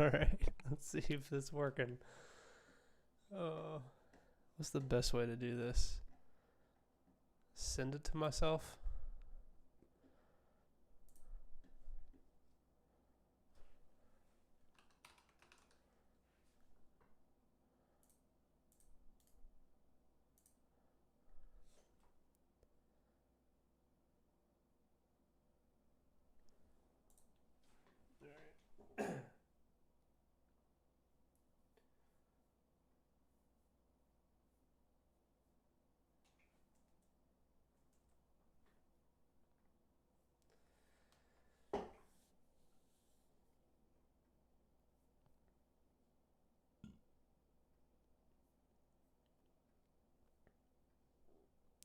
Alright, let's see if this is working. What's the best way to do this? Send it to myself?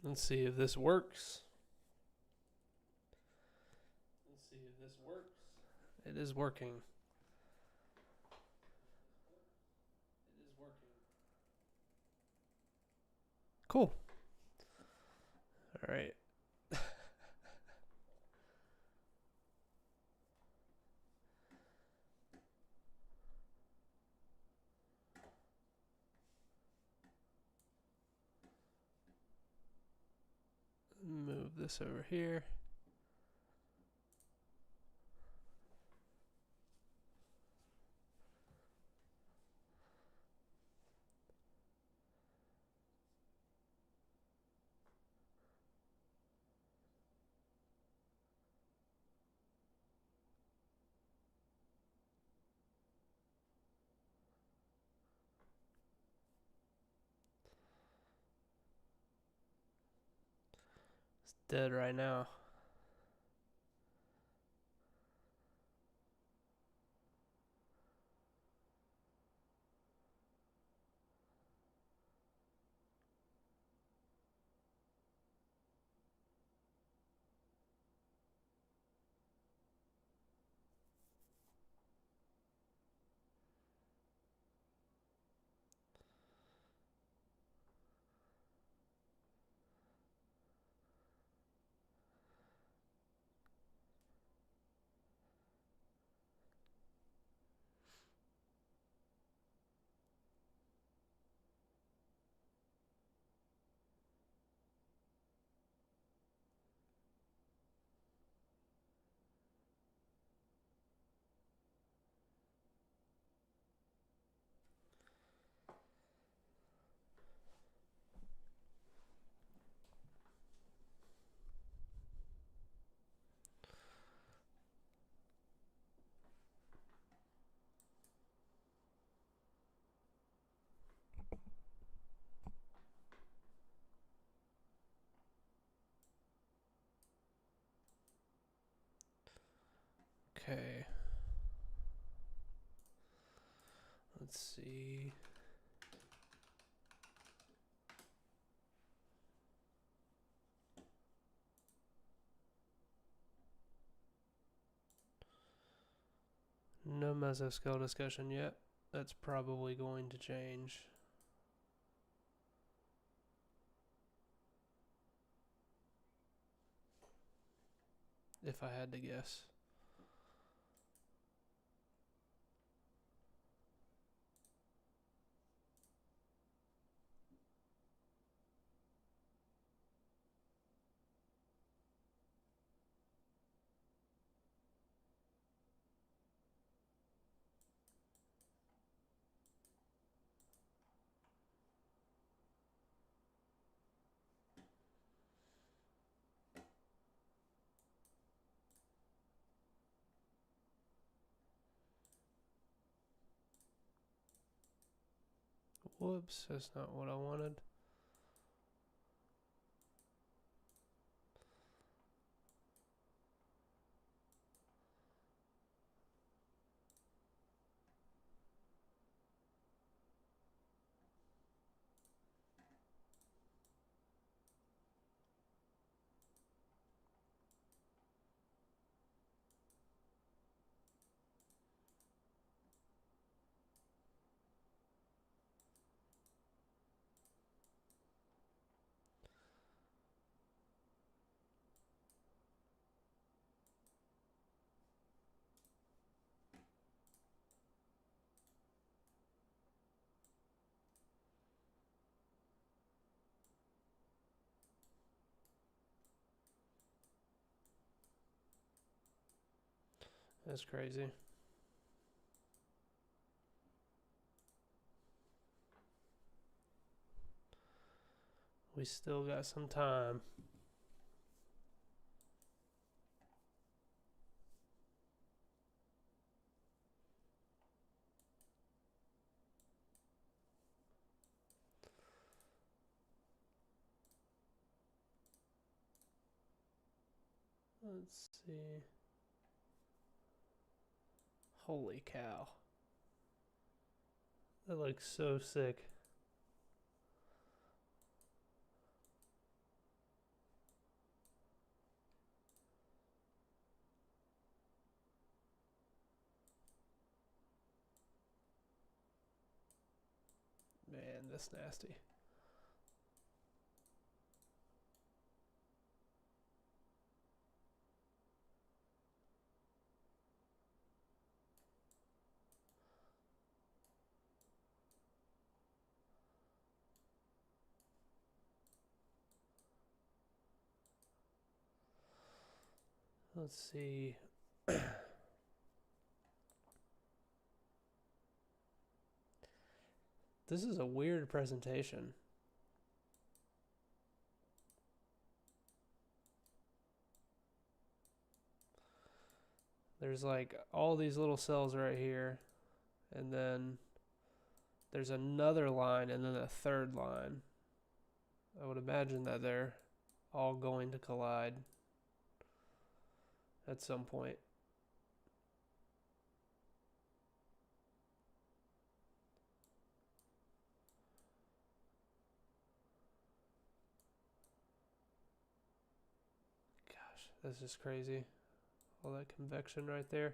Let's see if this works. It is working. Cool. Alright. Move this over here. It's dead right now. Okay. Let's see. No mesoscale discussion yet. That's probably going to change. If I had to guess. Whoops, that's not what I wanted. That's crazy. We still got some time. Let's see. Holy cow. That looks so sick. Man, that's nasty. Let's see. This is a weird presentation. There's like all these little cells right here, and then there's another line, and then a third line. I would imagine that they're all going to collide at some point. Gosh, that's just crazy. All that convection right there.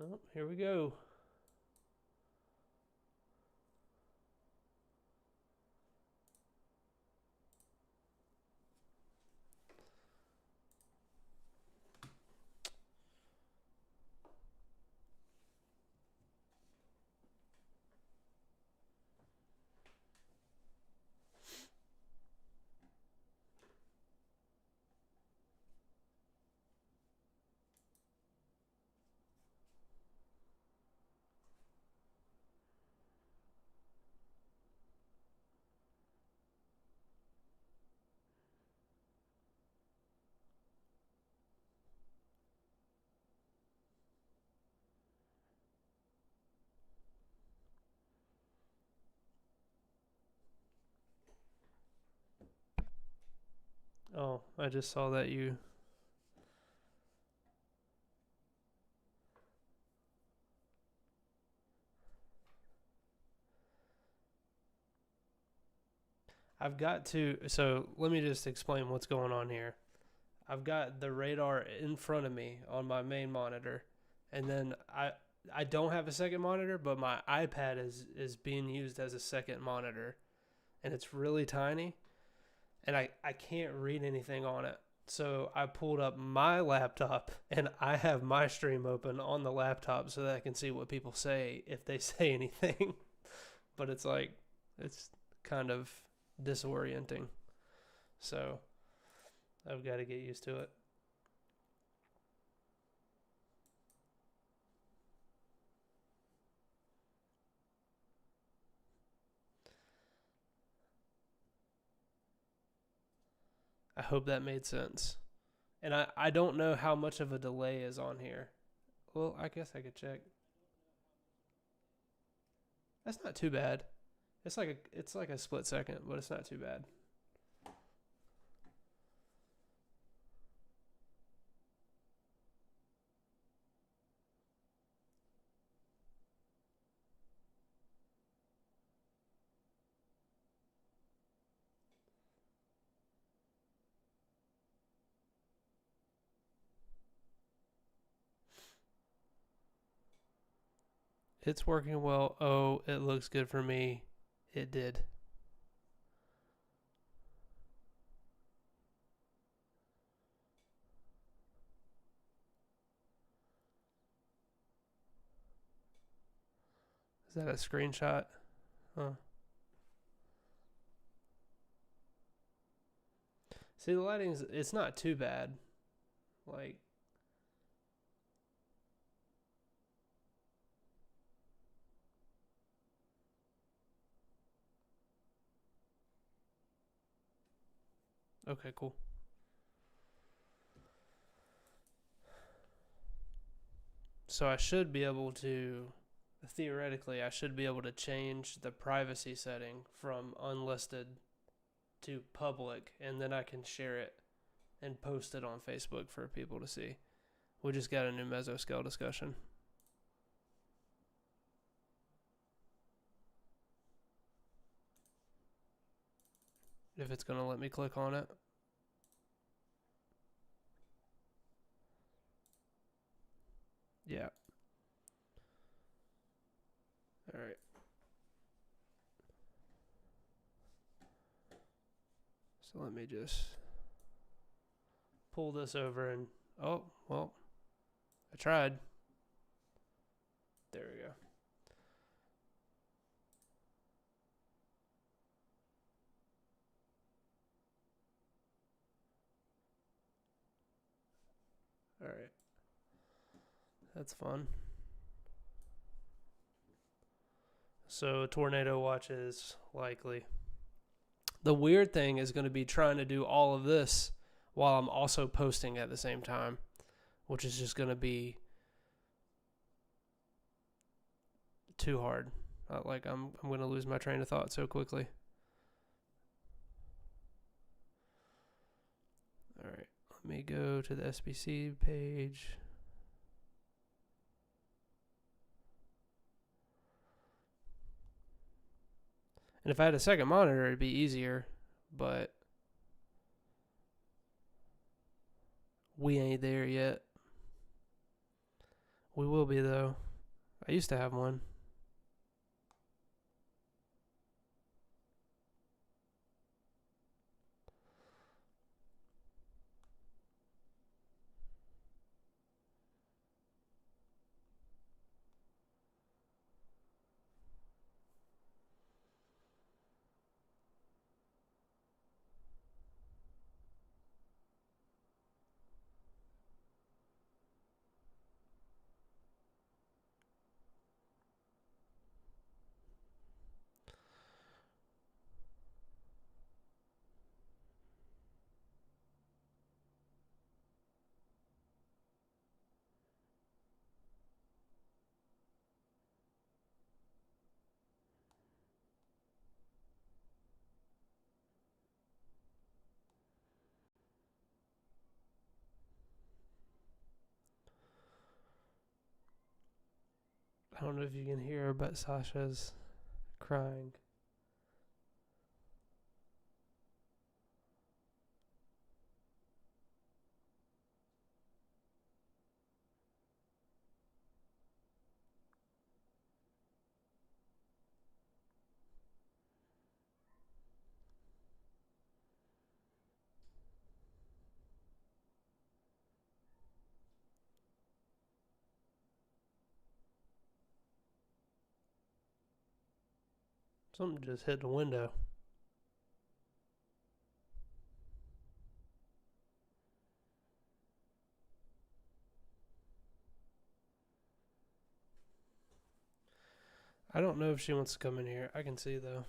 Oh, here we go. Oh, I just saw that you... I've got to... So let me just explain what's going on here. I've got the radar in front of me on my main monitor, and then I don't have a second monitor, but my iPad is being used as a second monitor, and it's really tiny, and I can't read anything on it. So I pulled up my laptop, and I have my stream open on the laptop so that I can see what people say if they say anything. But it's like, it's kind of disorienting. So I've got to get used to it. I hope that made sense. And I don't know how much of a delay is on here. Well, I guess I could check. That's not too bad. It's like a split second, but it's not too bad. It's working well. Oh, it looks good for me. It did. Is that a screenshot? Huh. See, the lighting's, it's not too bad. Like, okay, cool. So I should be able to, theoretically, I should be able to change the privacy setting from unlisted to public, and then I can share it and post it on Facebook for people to see. We just got a new mesoscale discussion. If it's going to let me click on it. Yeah. All right. So let me just pull this over and, oh, well, I tried. There we go. All right. That's fun. So a tornado watch is likely. The weird thing is going to be trying to do all of this while I'm also posting at the same time, which is just going to be too hard. Like I'm going to lose my train of thought so quickly. All right, let me go to the SBC page. And if I had a second monitor, it'd be easier, but we ain't there yet. We will be, though. I used to have one. I don't know if you can hear, but Sasha's crying. Something just hit the window. I don't know if she wants to come in here. I can see, though.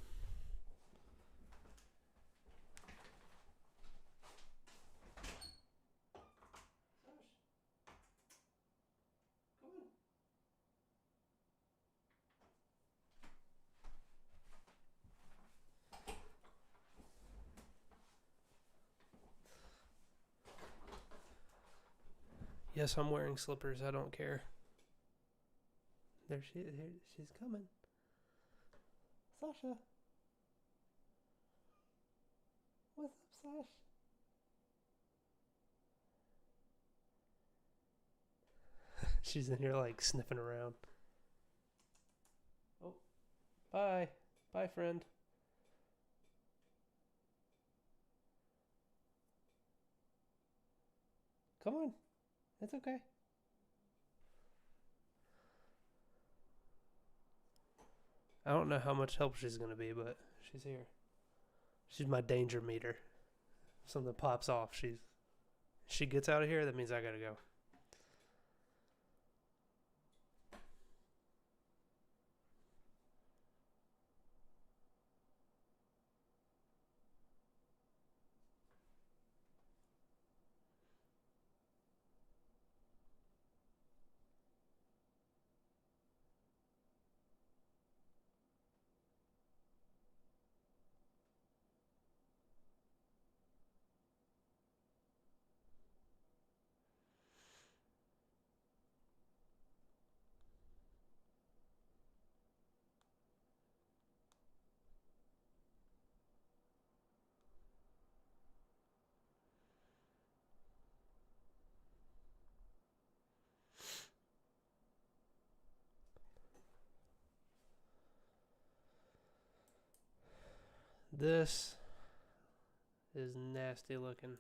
Yes, I'm wearing slippers. I don't care. There she is. Here, she's coming. Sasha. What's up, Sash? She's in here like sniffing around. Oh, bye. Bye, friend. Come on. It's okay. I don't know how much help she's going to be, but she's here. She's my danger meter. something pops off. She gets out of here, that means I gotta go. This is nasty looking.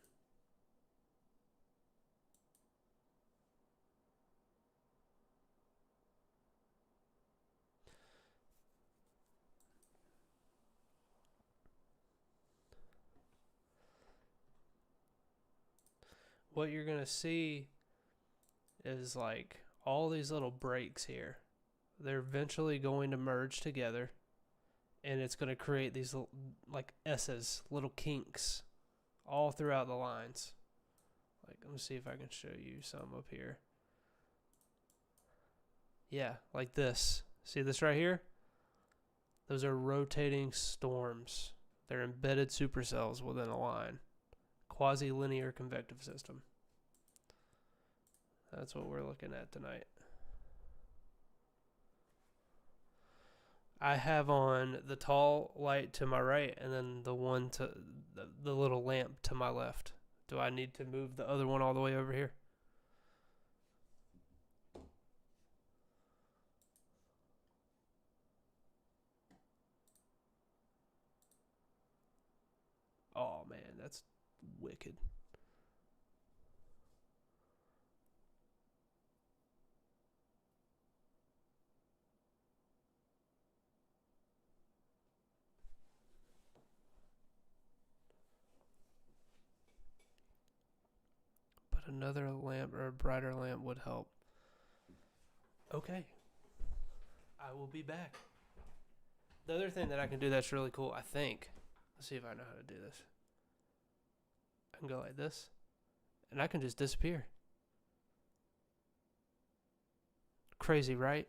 What you're going to see is like all these little breaks here. They're eventually going to merge together, and it's going to create these like S's, little kinks all throughout the lines. Like, let me see if I can show you some up here. Yeah, like this. See this right here? Those are rotating storms. They're embedded supercells within a line. Quasi-linear convective system. That's what we're looking at tonight. I have on the tall light to my right and then the one to the little lamp to my left. Do I need to move the other one all the way over here? Oh man, that's wicked. But another lamp or a brighter lamp would help. Okay. I will be back. The other thing that I can do that's really cool, I think. Let's see if I know how to do this. I can go like this, and I can just disappear. Crazy, right?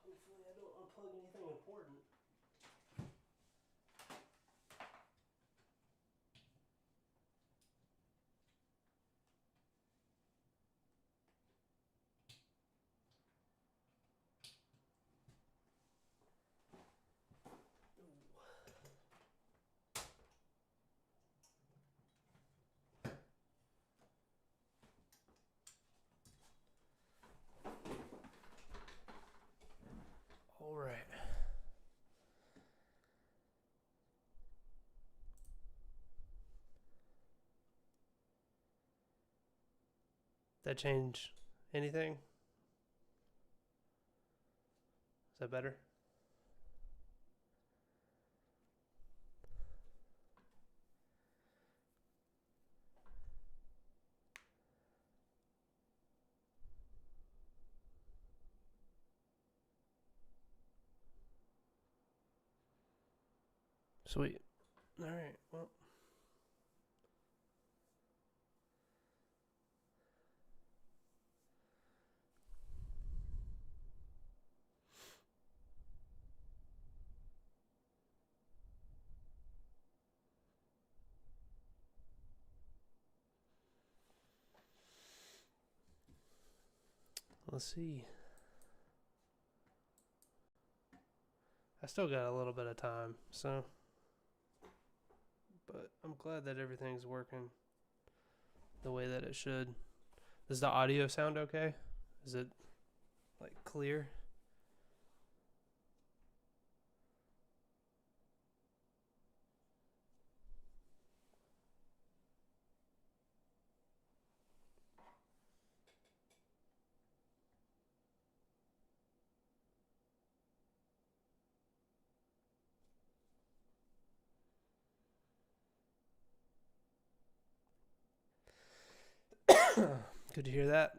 Hopefully I don't unplug anything important. All right. That change anything? Is that better? Sweet. All right. Well. Let's see. I still got a little bit of time, so. But I'm glad that everything's working the way that it should. Does the audio sound okay? Is it like clear? Could you hear that?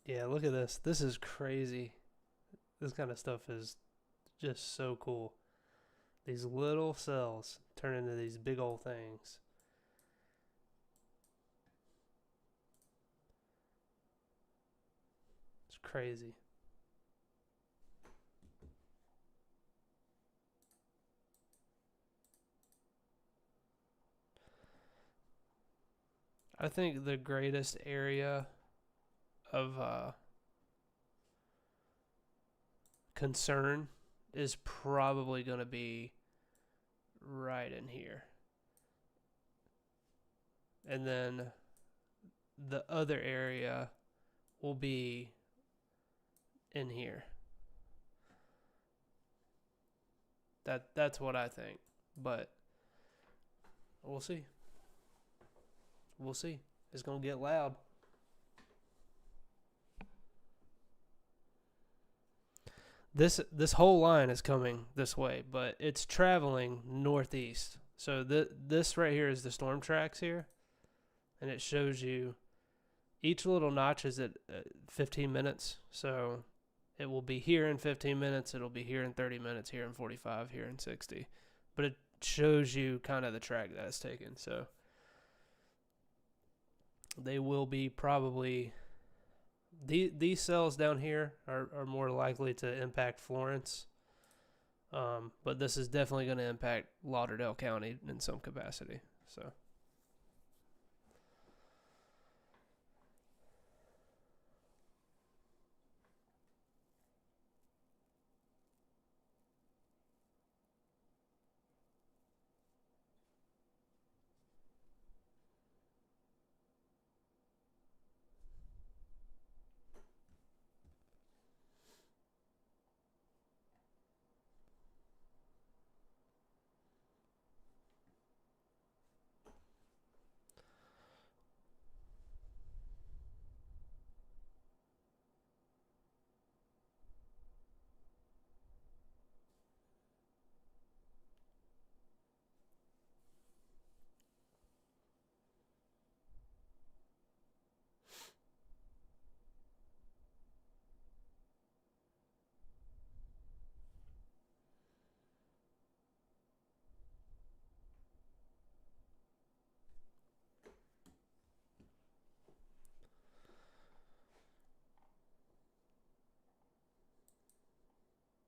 Yeah, look at this. This is crazy. This kind of stuff is just so cool. These little cells turn into these big old things. It's crazy. I think the greatest area of concern is probably going to be right in here. And then the other area will be in here. That's what I think. But we'll see. We'll see. It's going to get loud. This whole line is coming this way, but it's traveling northeast. So this right here is the storm tracks here, and it shows you each little notch is at 15 minutes. So it will be here in 15 minutes, it'll be here in 30 minutes, here in 45, here in 60. But it shows you kind of the track that it's taken. So they will be probably... These cells down here are more likely to impact Florence, but this is definitely going to impact Lauderdale County in some capacity. So.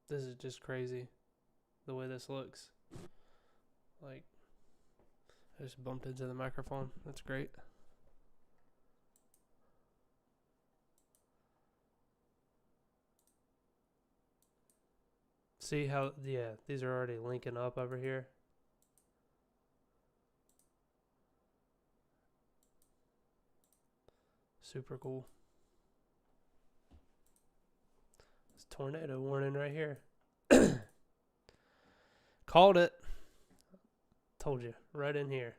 This is just crazy, the way this looks. Like, I just bumped into the microphone. That's great. See how, yeah, these are already linking up over here. Super cool. It's tornado warning right here. Called it. Told you, right in here.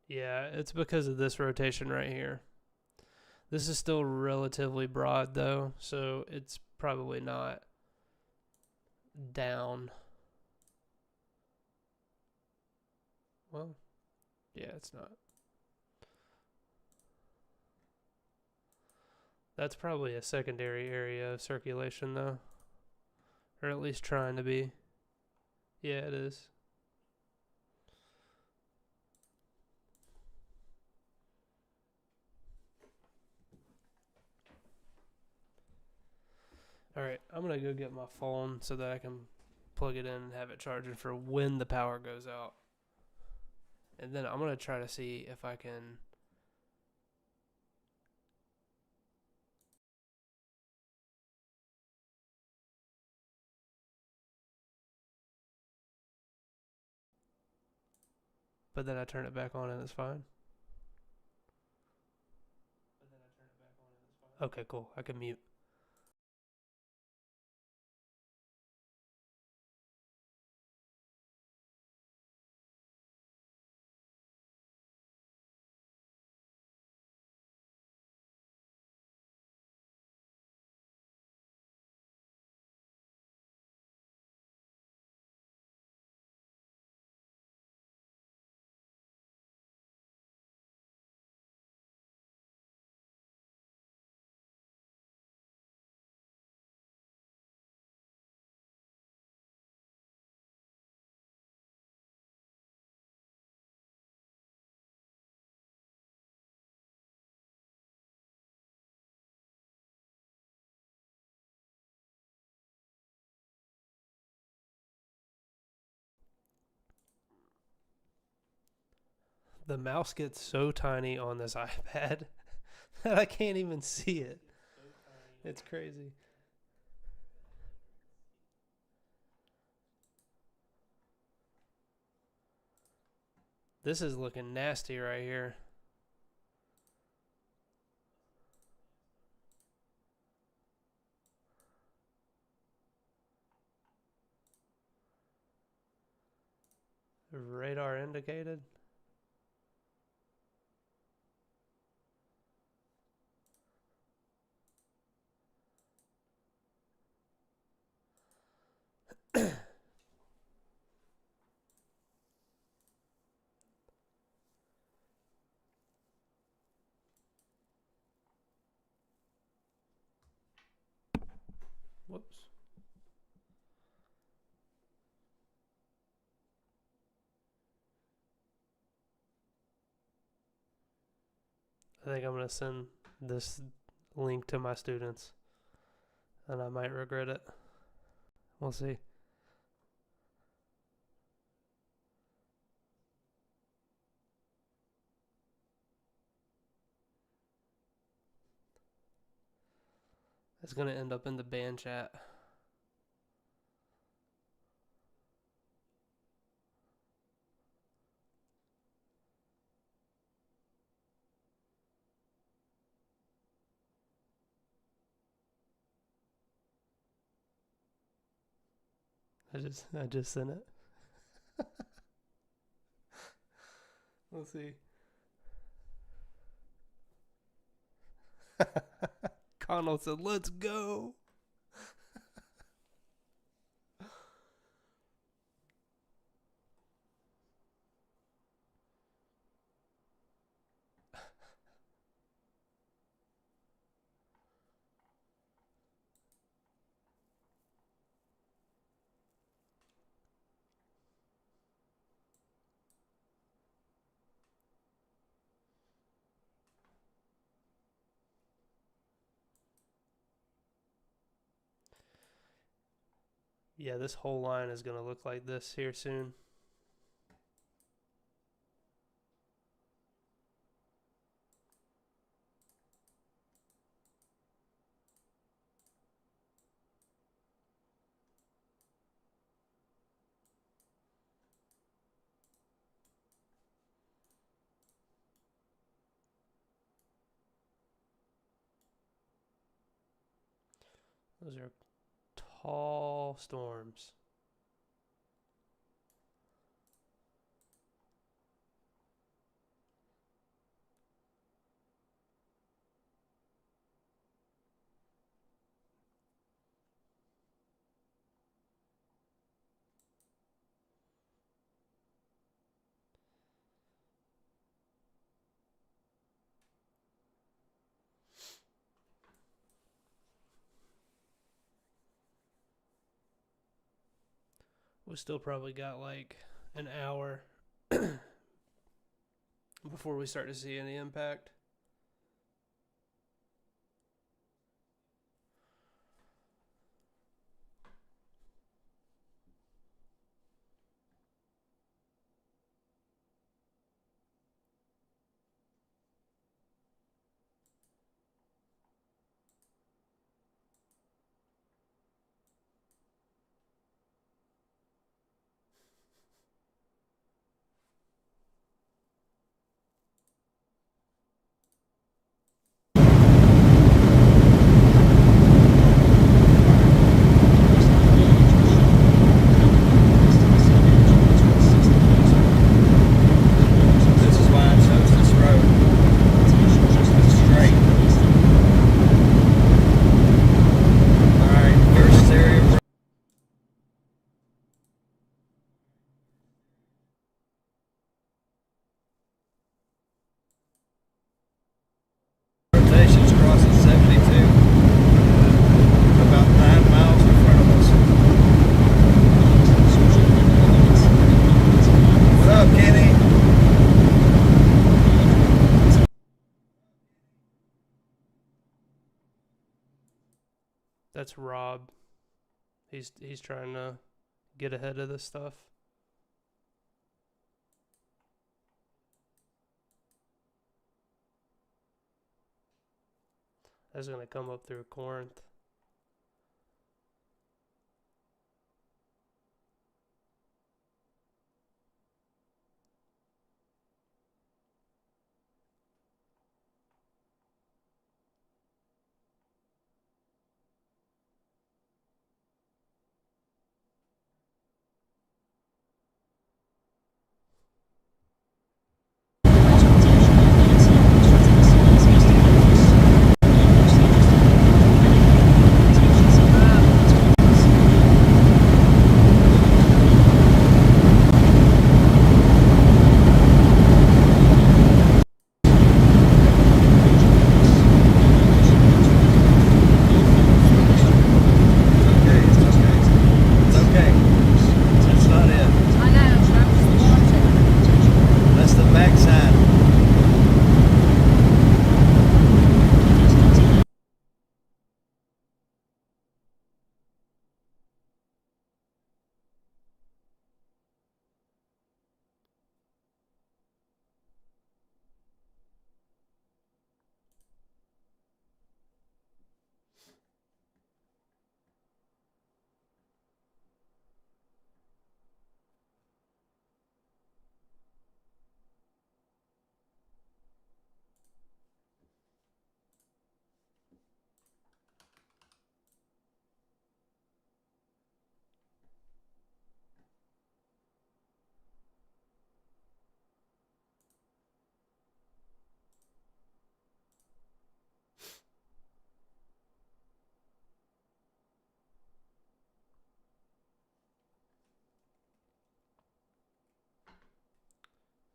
Yeah, it's because of this rotation right here. This is still relatively broad though, so it's probably not down. Well, yeah, it's not. That's probably a secondary area of circulation though, or at least trying to be. Yeah, it is. Alright, I'm going to go get my phone so that I can plug it in and have it charging for when the power goes out. And then I'm going to try to see if I can... But then I turn it back on and it's fine. Okay, cool. I can mute. The mouse gets so tiny on this iPad that I can't even see it. It's crazy. This is looking nasty right here. Radar indicated. Whoops. I think I'm going to send this link to my students, and I might regret it. We'll see. It's going to end up in the band chat. I just sent it. We'll see. Connell said, "Let's go." Yeah, this whole line is going to look like this here soon. Those are tall storms. We still probably got like an hour before we start to see any impact. That's Rob. He's trying to get ahead of this stuff. That's gonna come up through Corinth.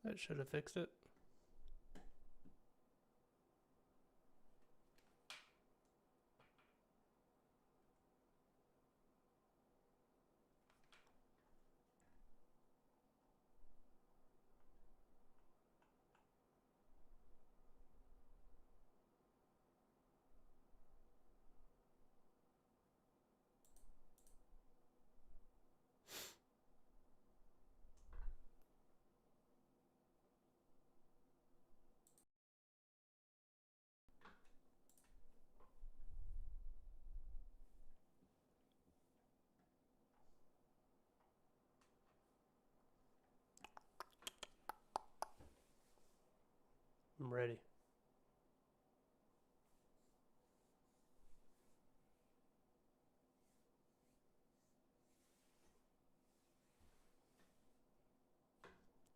That should have fixed it. I'm ready.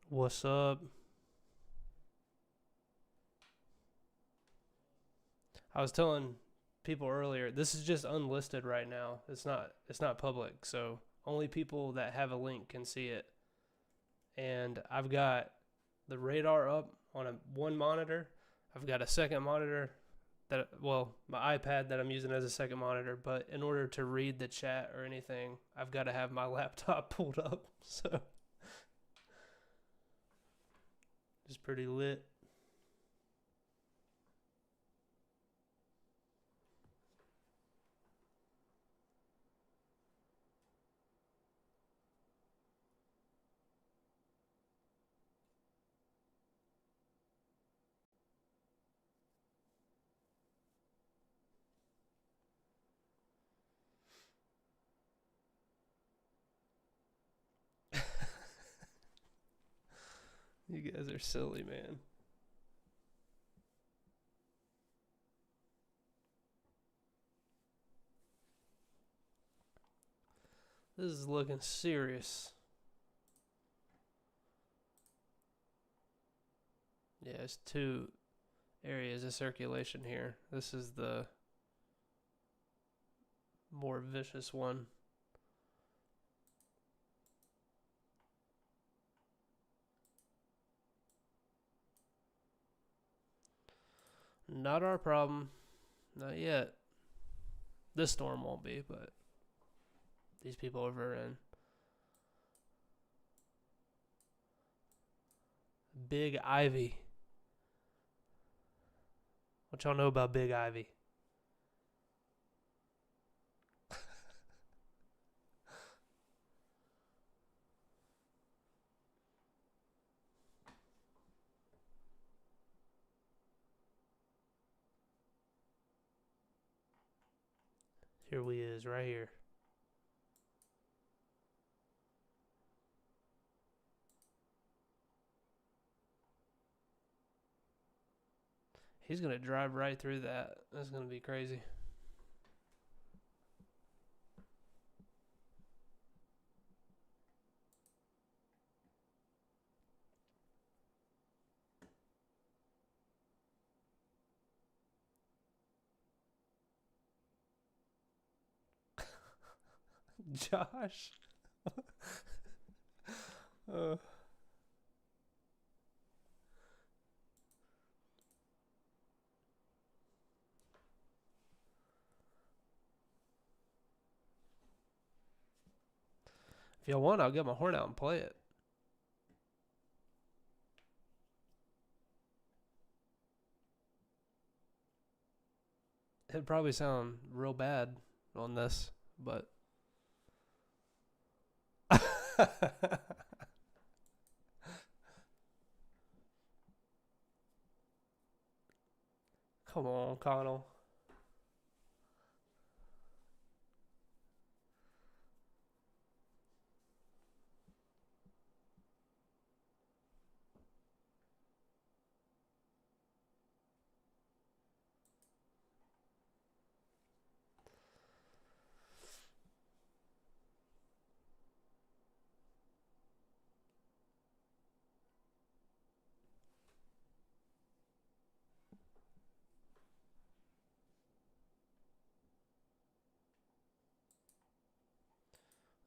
What's up? I was telling people earlier, this is just unlisted right now. It's not public, so only people that have a link can see it. And I've got the radar up on one monitor. I've got a second monitor my iPad that I'm using as a second monitor, but in order to read the chat or anything, I've got to have my laptop pulled up. So it's pretty lit. You guys are silly, man. This is looking serious. Yeah, it's 2 areas of circulation here. This is the more vicious one. Not our problem. Not yet. This storm won't be, but these people over in Big Ivy. What y'all know about Big Ivy? Here we is, right here. He's going to drive right through that. That's going to be crazy. Josh. uh. If y'all want, I'll get my horn out and play it. It'd probably sound real bad on this, but come on, Connell.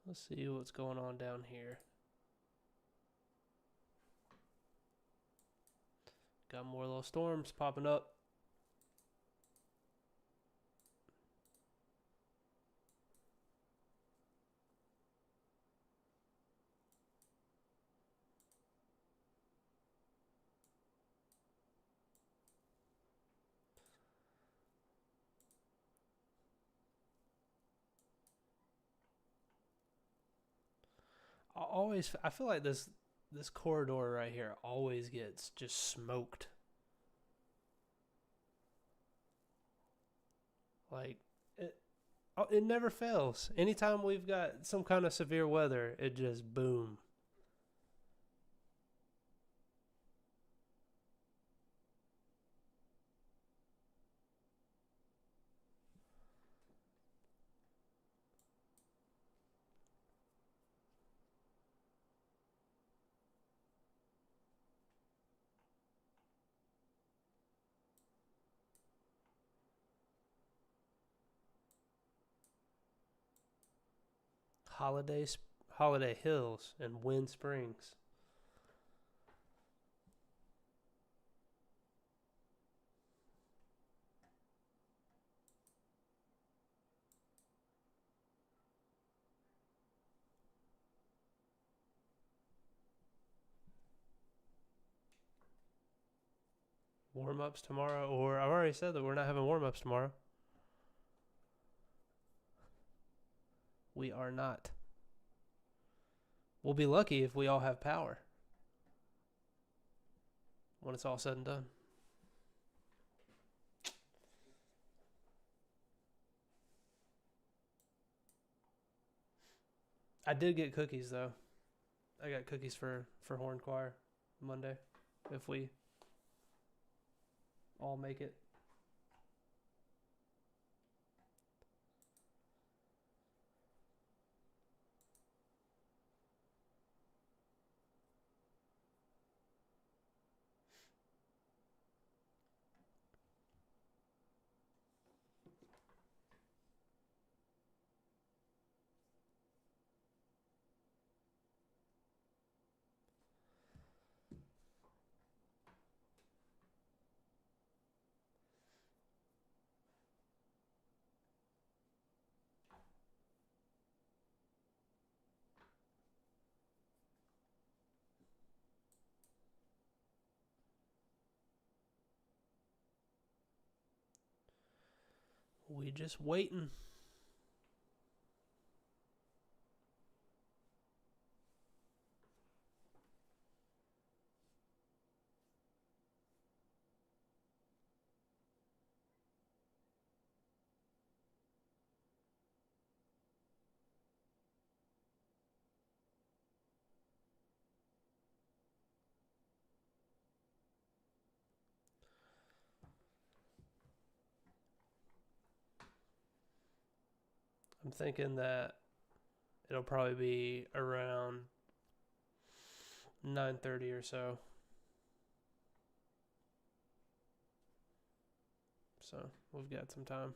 Let's see what's going on down here. Got more little storms popping up. I feel like this corridor right here always gets just smoked. Like it never fails. Anytime we've got some kind of severe weather, it just boom. Holiday Hills and Wind Springs. warm-ups tomorrow, or I've already said that we're not having warm-ups tomorrow. We are not. We'll be lucky if we all have power when it's all said and done. I did get cookies though. I got cookies for horn choir Monday, if we all make it. We just waiting. I'm thinking that it'll probably be around 9:30 or so. So we've got some time.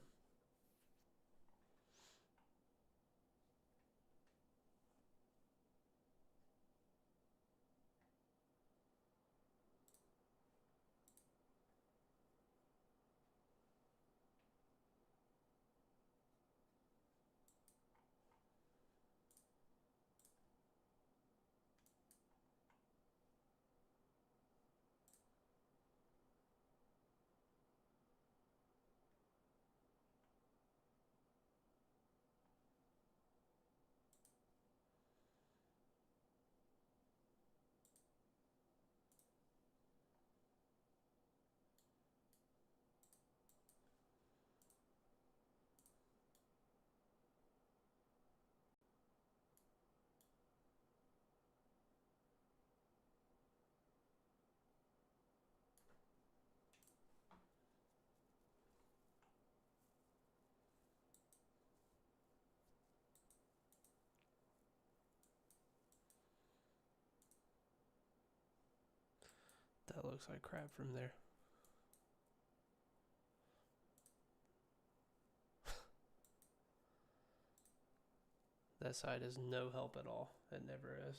That looks like crap from there. That side is no help at all. It never is.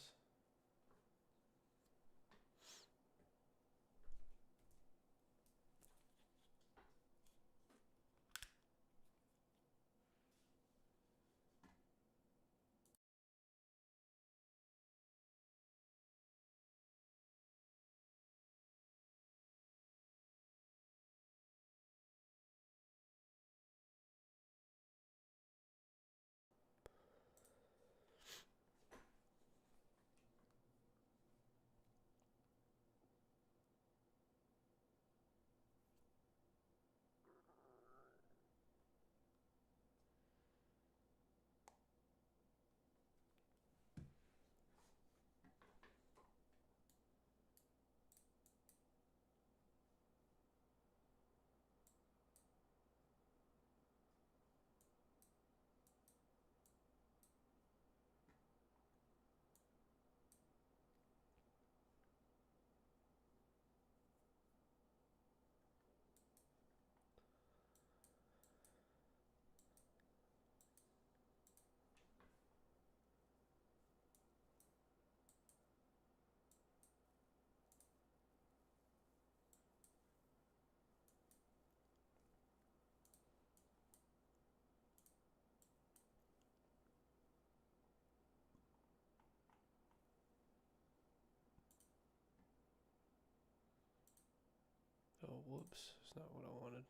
whoops. That's not what I wanted.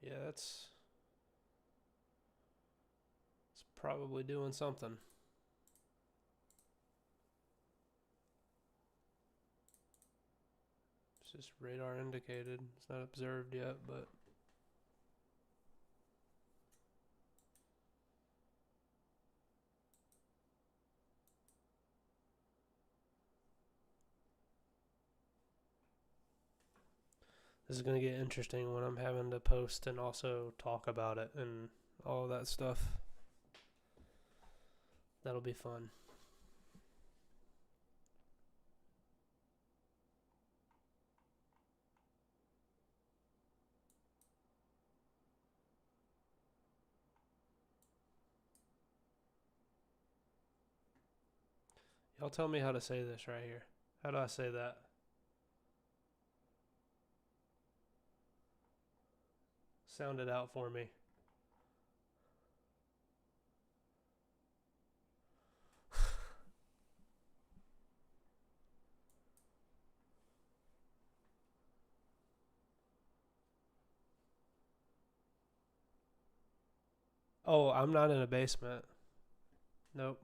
Yeah, it's probably doing something. It's just radar indicated. It's not observed yet, but this is going to get interesting when I'm having to post and also talk about it and all that stuff. That'll be fun. Y'all tell me how to say this right here. How do I say that? Sound it out for me. Oh, I'm not in a basement. Nope.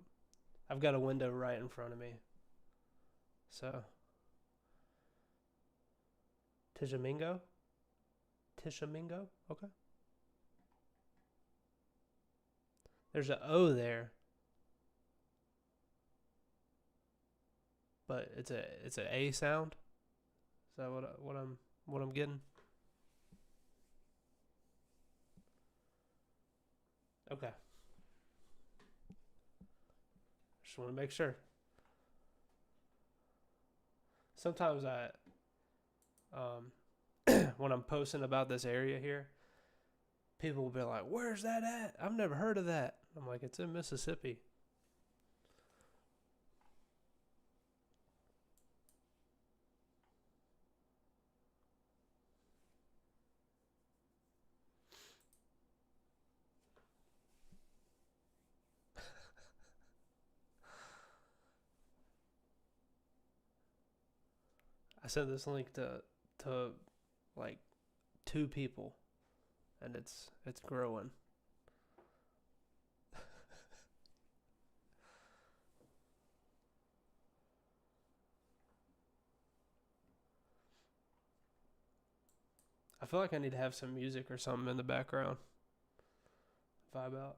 I've got a window right in front of me. So, Tishomingo? Tishomingo? Okay. There's an O there, but it's an A sound. Is that what I'm getting? Okay. Just want to make sure. Sometimes when I'm posting about this area here, people will be like, "Where's that at? I've never heard of that." I'm like, "It's in Mississippi." I sent this link to like 2 people, and it's growing. I feel like I need to have some music or something in the background. Vibe out.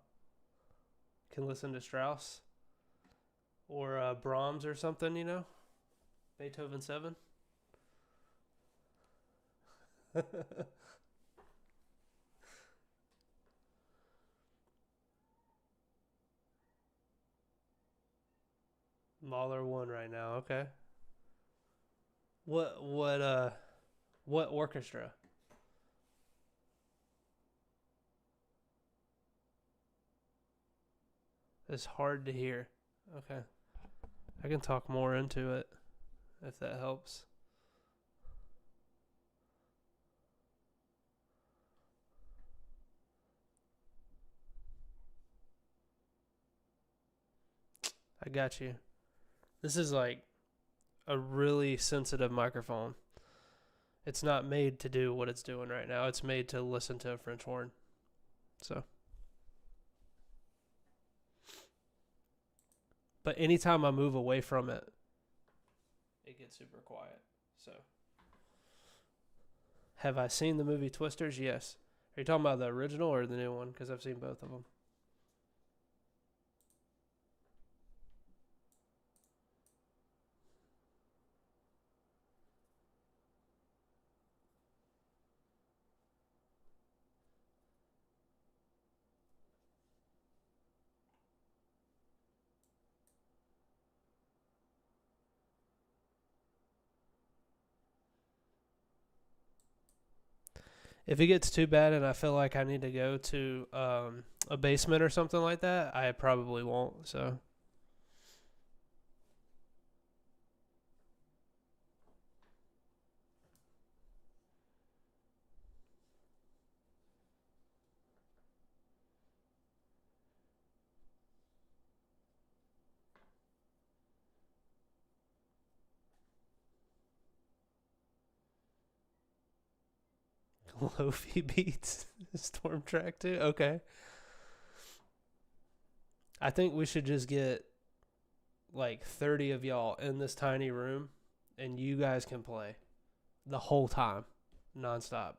Can listen to Strauss or Brahms or something, you know? Beethoven 7. Mahler 1 right now. Okay. What orchestra? It's hard to hear. Okay. I can talk more into it if that helps. I got you. This is like a really sensitive microphone. It's not made to do what it's doing right now. It's made to listen to a French horn. So, but anytime I move away from it, it gets super quiet. So, have I seen the movie Twisters? Yes. Are you talking about the original or the new one? Because I've seen both of them. If it gets too bad and I feel like I need to go to a basement or something like that, I probably won't. So, Lofi beats Storm Track 2. Okay. I think we should just get like 30 of y'all in this tiny room and you guys can play the whole time, nonstop.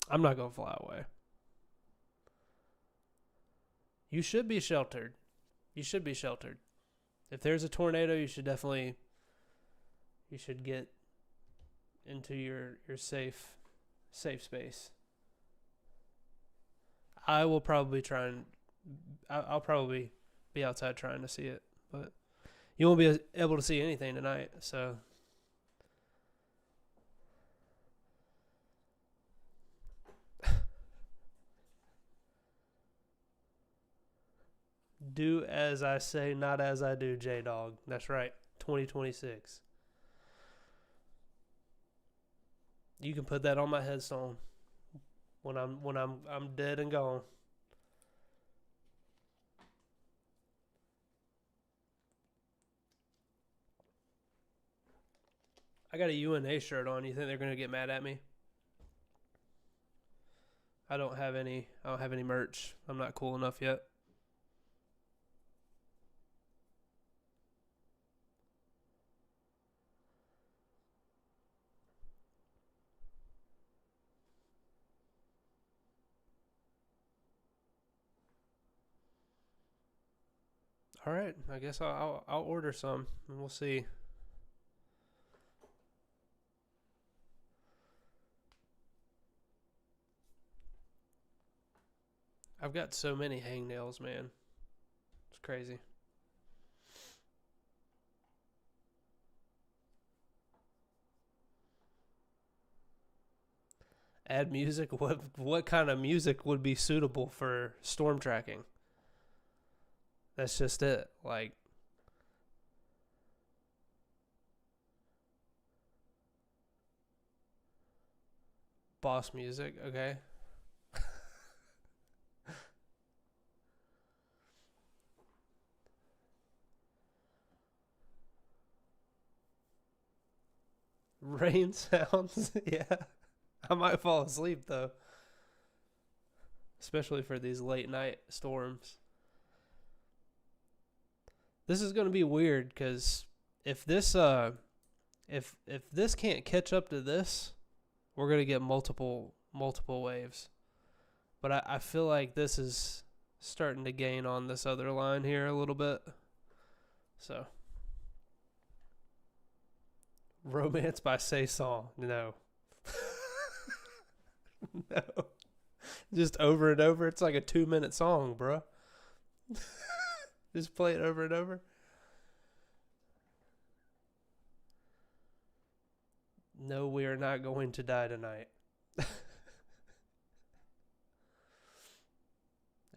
I'm not going to fly away. You should be sheltered. You should be sheltered. If there's a tornado, you should get into your safe space. I will probably try and I'll probably be outside trying to see it, but you won't be able to see anything tonight, so do as I say, not as I do, J-Dog. That's right. 2026. You can put that on my headstone when I'm dead and gone. I got a UNA shirt on. You think they're gonna get mad at me? I don't have any merch. I'm not cool enough yet. All right, I guess I'll order some and we'll see. I've got so many hangnails, man. It's crazy. Add music. What kind of music would be suitable for storm tracking? That's just it. Like, boss music, okay? Rain sounds. Yeah. I might fall asleep though, especially for these late night storms. This is going to be weird cuz if this if this can't catch up to this, we're going to get multiple waves. But I feel like this is starting to gain on this other line here a little bit. So, Romance by Say Song. No. No. Just over and over. It's like a 2-minute song, bro. Just play it over and over. No, we are not going to die tonight.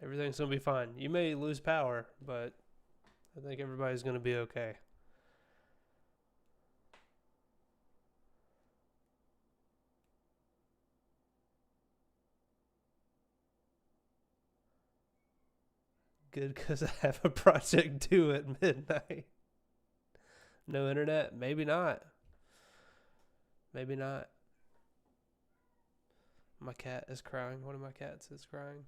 Everything's going to be fine. You may lose power, but I think everybody's going to be okay. Good, because I have a project due at midnight. No internet? Maybe not. Maybe not. My cat is crying. One of my cats is crying.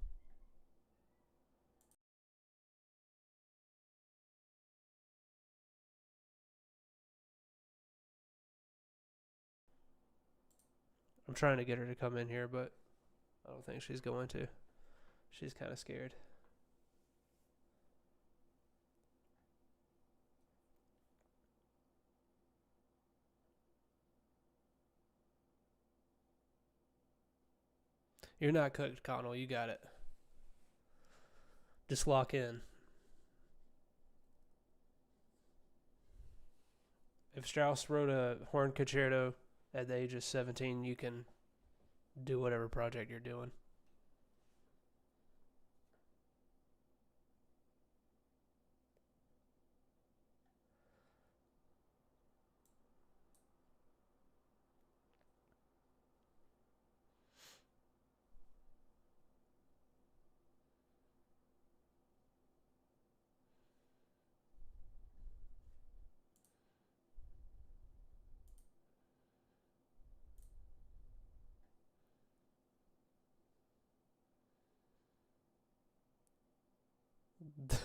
I'm trying to get her to come in here, but I don't think she's going to. She's kind of scared. You're not cooked, Connell. You got it. Just lock in. If Strauss wrote a horn concerto at the age of 17, you can do whatever project you're doing.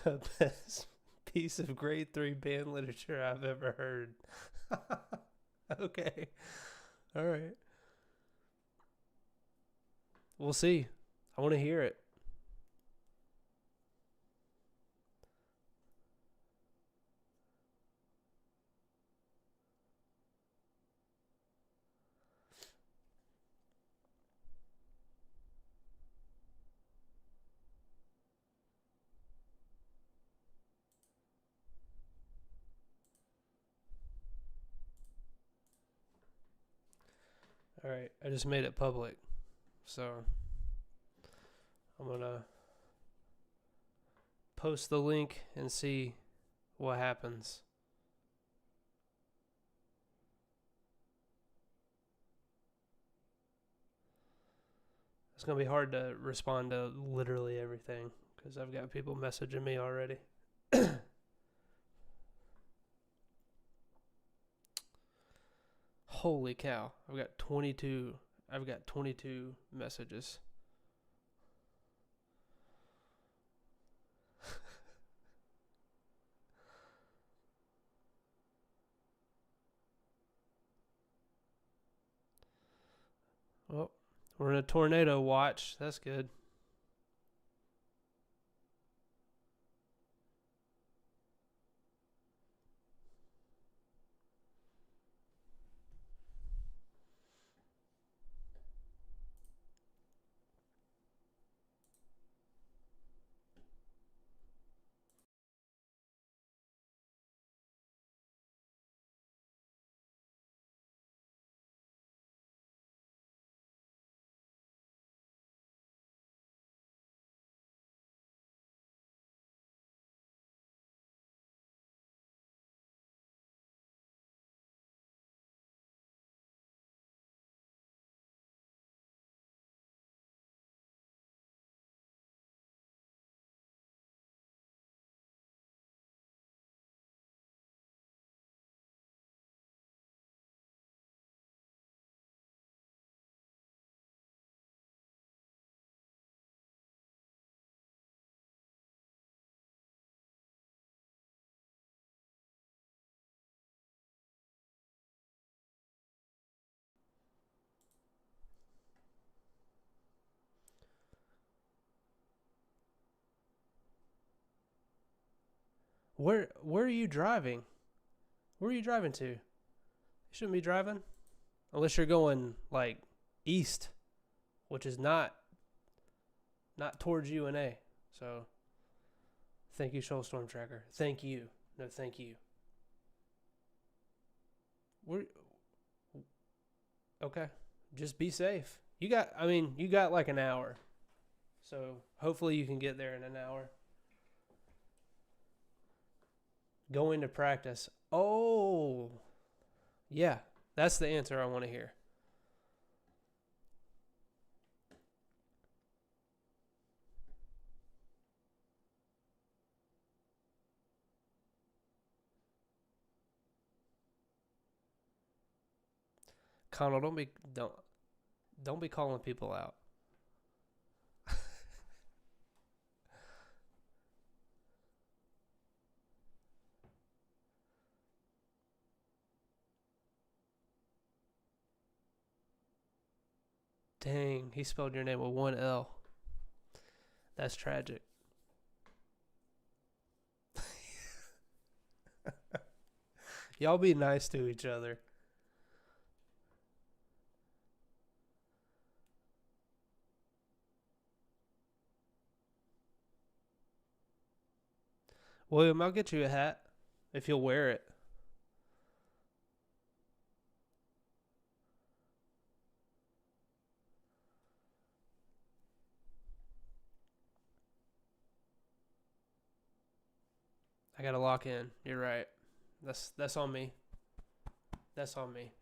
The best piece of grade 3 band literature I've ever heard. Okay. All right. We'll see. I want to hear it. All right. I just made it public. So I'm going to post the link and see what happens. It's going to be hard to respond to literally everything because I've got people messaging me already. Holy cow. I've got 22 messages. Well, we're in a tornado watch. That's good. Where are you driving? Where are you driving to? You shouldn't be driving unless you're going like east, which is not towards UNA. So thank you, Shoals Storm Tracker. Thank you. No, thank you. We're okay. Just be safe. You got like an hour. So hopefully you can get there in an hour. Going to practice. Oh, yeah. That's the answer I want to hear. Connell, don't be calling people out. Dang, he spelled your name with one L. That's tragic. Y'all be nice to each other. William, I'll get you a hat if you'll wear it. I gotta lock in. You're right. That's on me. That's on me.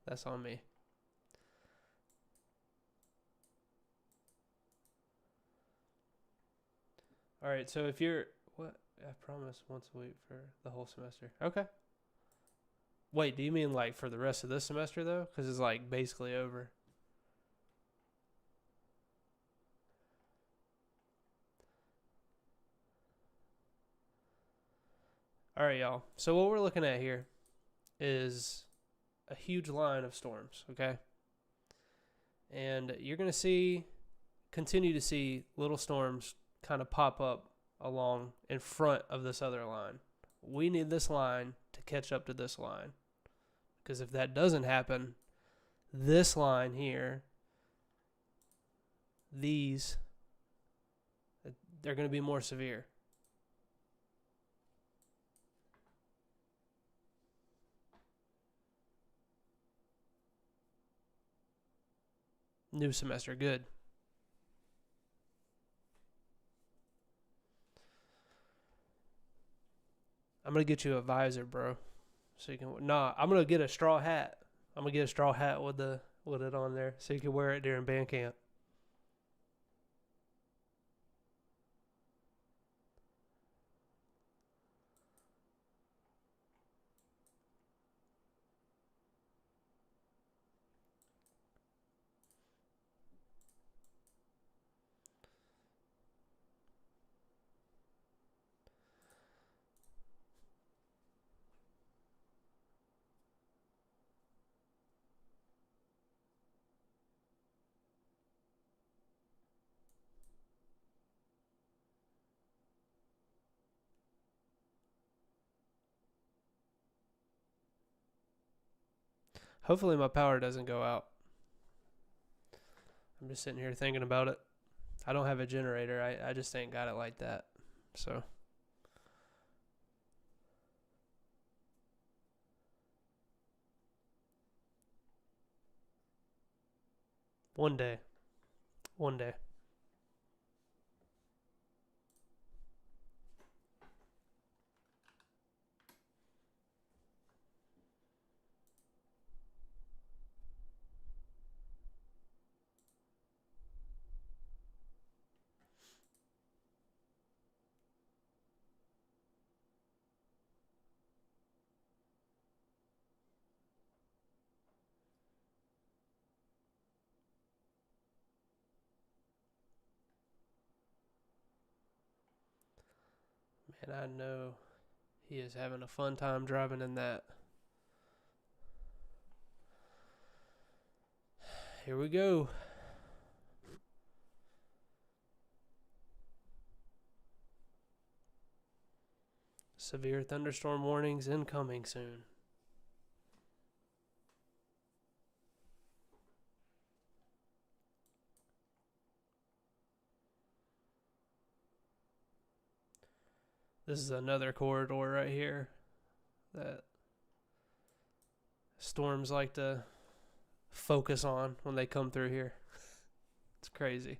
That's on me. All right. So if you're what I promise once a week for the whole semester. Okay. Wait, do you mean like for the rest of this semester though? Because it's like basically over. All right, y'all. So what we're looking at here is a huge line of storms, okay? And you're going to continue to see little storms kind of pop up along in front of this other line. We need this line to catch up to this line. Because if that doesn't happen, this line here, they're going to be more severe. New semester, good. I'm going to get you a visor, bro. So you can, I'm going to get a straw hat. I'm going to get a straw hat with it on there so you can wear it during band camp. Hopefully my power doesn't go out. I'm just sitting here thinking about it. I don't have a generator. I just ain't got it like that. So one day. Man, I know he is having a fun time driving in that. Here we go. Severe thunderstorm warnings incoming soon. This is another corridor right here that storms like to focus on when they come through here. It's crazy.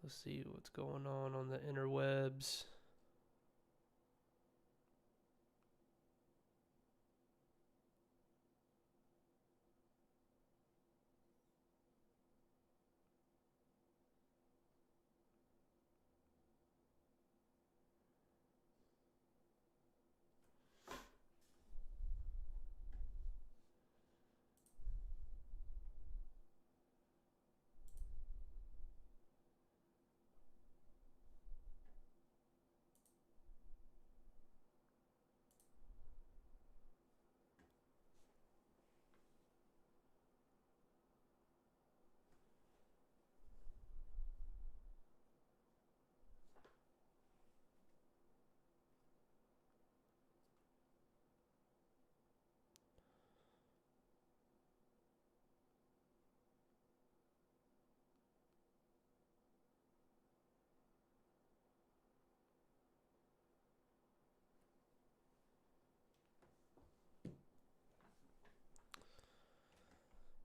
Let's see what's going on the interwebs.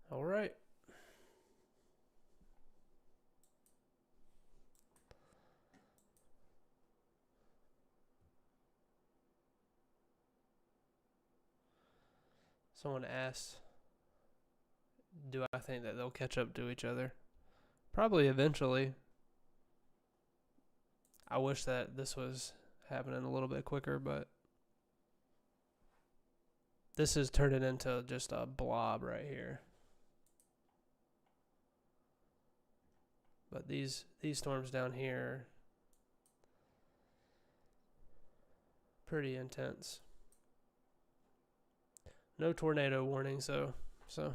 All right. Someone asked, do I think that they'll catch up to each other? Probably eventually. I wish that this was happening a little bit quicker, but this is turning into just a blob right here. But these storms down here, pretty intense. No tornado warnings though, so.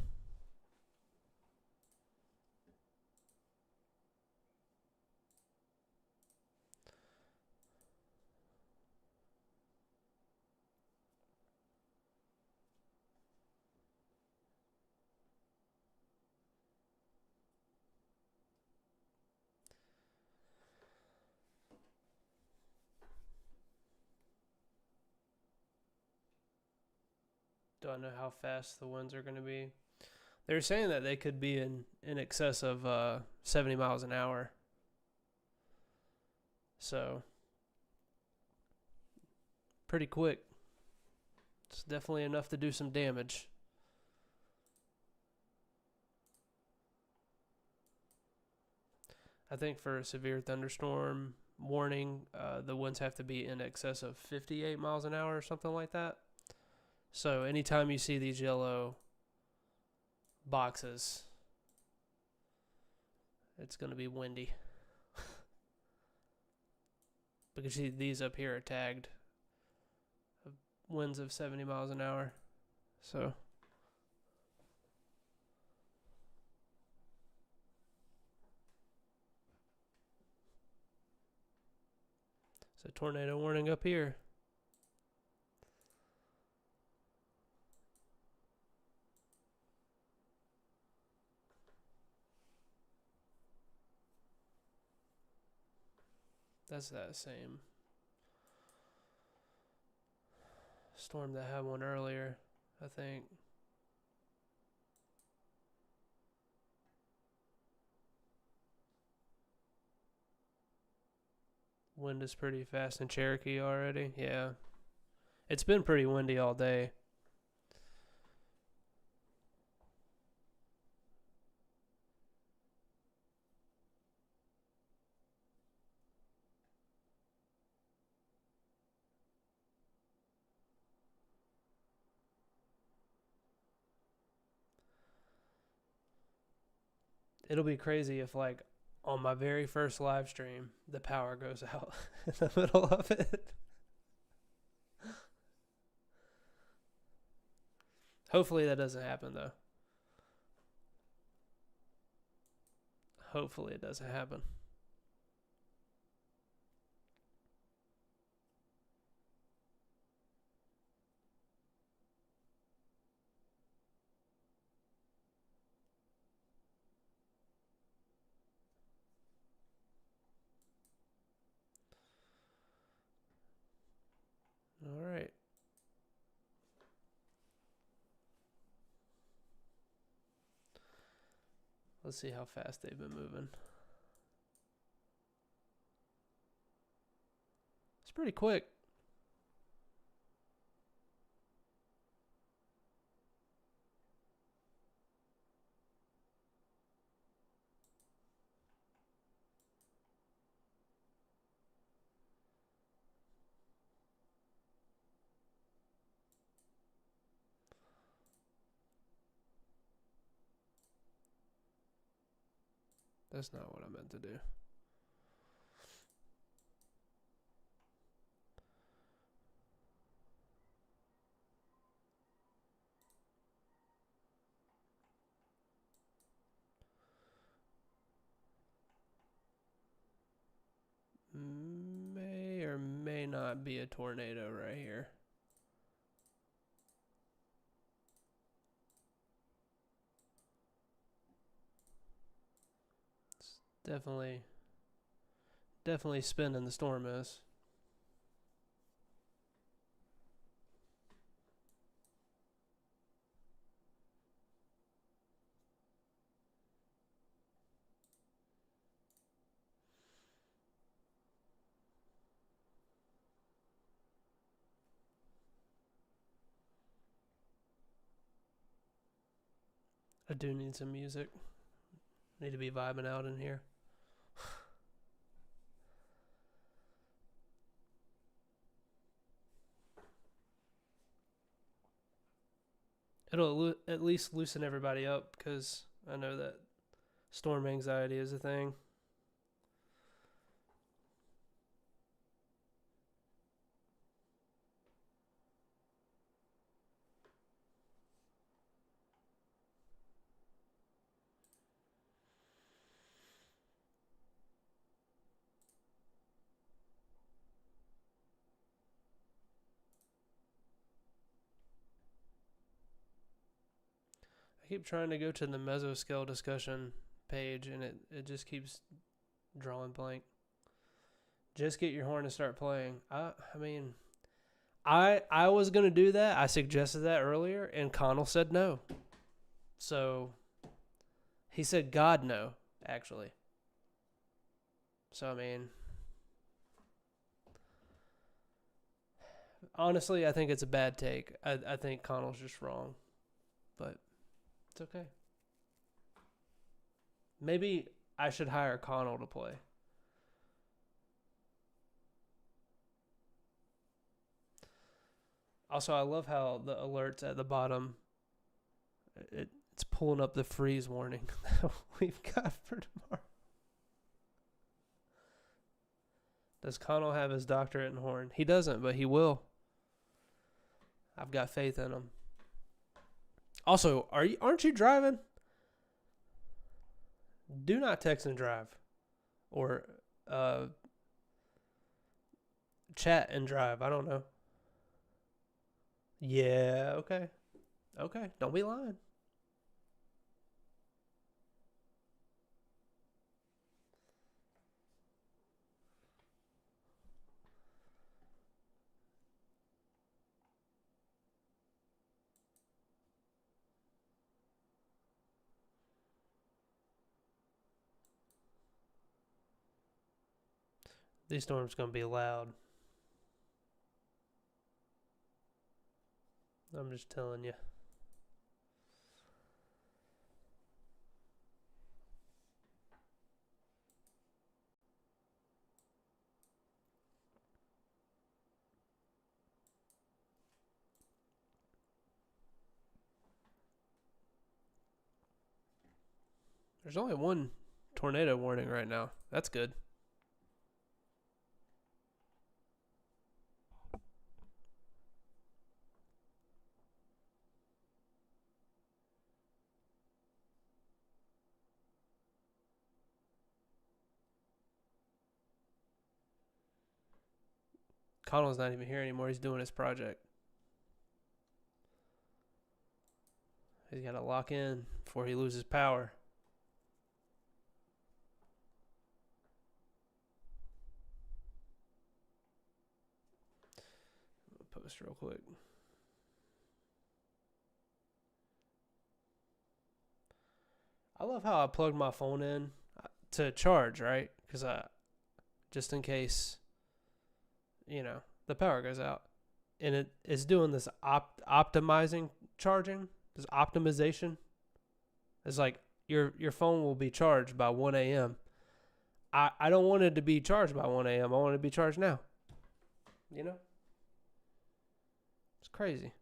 Don't know how fast the winds are going to be. They're saying that they could be in excess of 70 miles an hour. So, pretty quick. It's definitely enough to do some damage. I think for a severe thunderstorm warning, the winds have to be in excess of 58 miles an hour or something like that. So anytime you see these yellow boxes, it's going to be windy. Because these up here are tagged winds of 70 miles an hour. So it's a tornado warning up here. That's that same storm that had one earlier, I think. Wind is pretty fast in Cherokee already. Yeah. It's been pretty windy all day. It'll be crazy if, like, on my very first live stream, the power goes out in the middle of it. Hopefully that doesn't happen, though. Hopefully it doesn't happen. All right. Let's see how fast they've been moving. It's pretty quick. That's not what I meant to do. May or may not be a tornado right here. It's definitely spinning, the storm is. I do need some music. Need to be vibing out in here. It'll at least loosen everybody up because I know that storm anxiety is a thing. I keep trying to go to the mesoscale discussion page and it just keeps drawing blank. Just get your horn and start playing. I mean, I was gonna do that. I suggested that earlier, and Connell said no. So he said God no, actually. So I mean, honestly, I think it's a bad take. I think Connell's just wrong, but it's okay. Maybe I should hire Connell to play. Also, I love how the alerts at the bottom, it's pulling up the freeze warning that we've got for tomorrow. Does Connell have his doctorate in horn? He doesn't, but he will. I've got faith in him. Also, aren't you driving? Do not text and drive, or chat and drive. I don't know. Yeah. Okay. Okay. Don't be lying. These storms gonna be loud. I'm just telling you. There's only one tornado warning right now. That's good. Connell's not even here anymore. He's doing his project. He's got to lock in before he loses power. Post real quick. I love how I plugged my phone in to charge, right? Because just in case, the power goes out, and it is doing this optimizing charging, this optimization. It's like your phone will be charged by 1 a.m. I don't want it to be charged by 1 a.m. I want it to be charged now. It's crazy.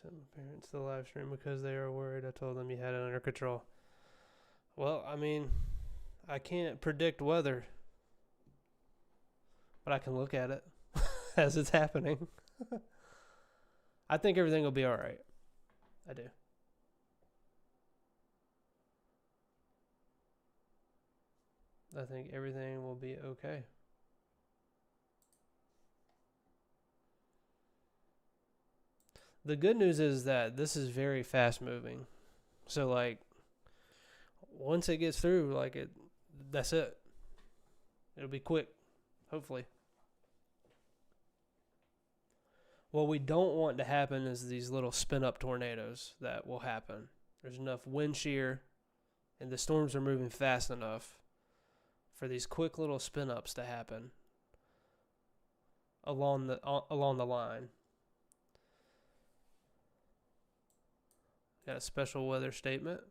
sent my parents to the live stream because they were worried. I told them you had it under control. Well, I mean, I can't predict weather, but I can look at it as it's happening. I think everything will be all right. I do. I think everything will be okay. The good news is that this is very fast moving. So like once it gets through, like that's it. It'll be quick, hopefully. What we don't want to happen is these little spin up tornadoes that will happen. There's enough wind shear and the storms are moving fast enough for these quick little spin ups to happen along the line. Got a special weather statement.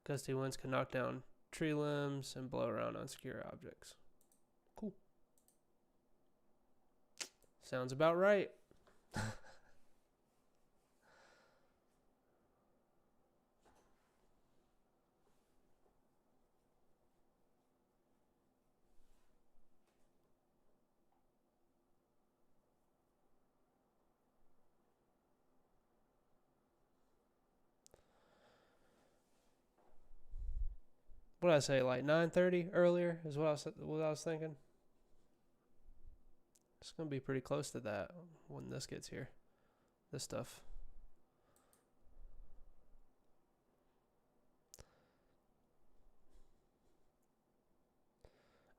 Gusty winds can knock down tree limbs and blow around unsecure objects. Cool. Sounds about right. What did I say? Like 9:30 earlier is what I was thinking. It's gonna be pretty close to that when this gets here. This stuff.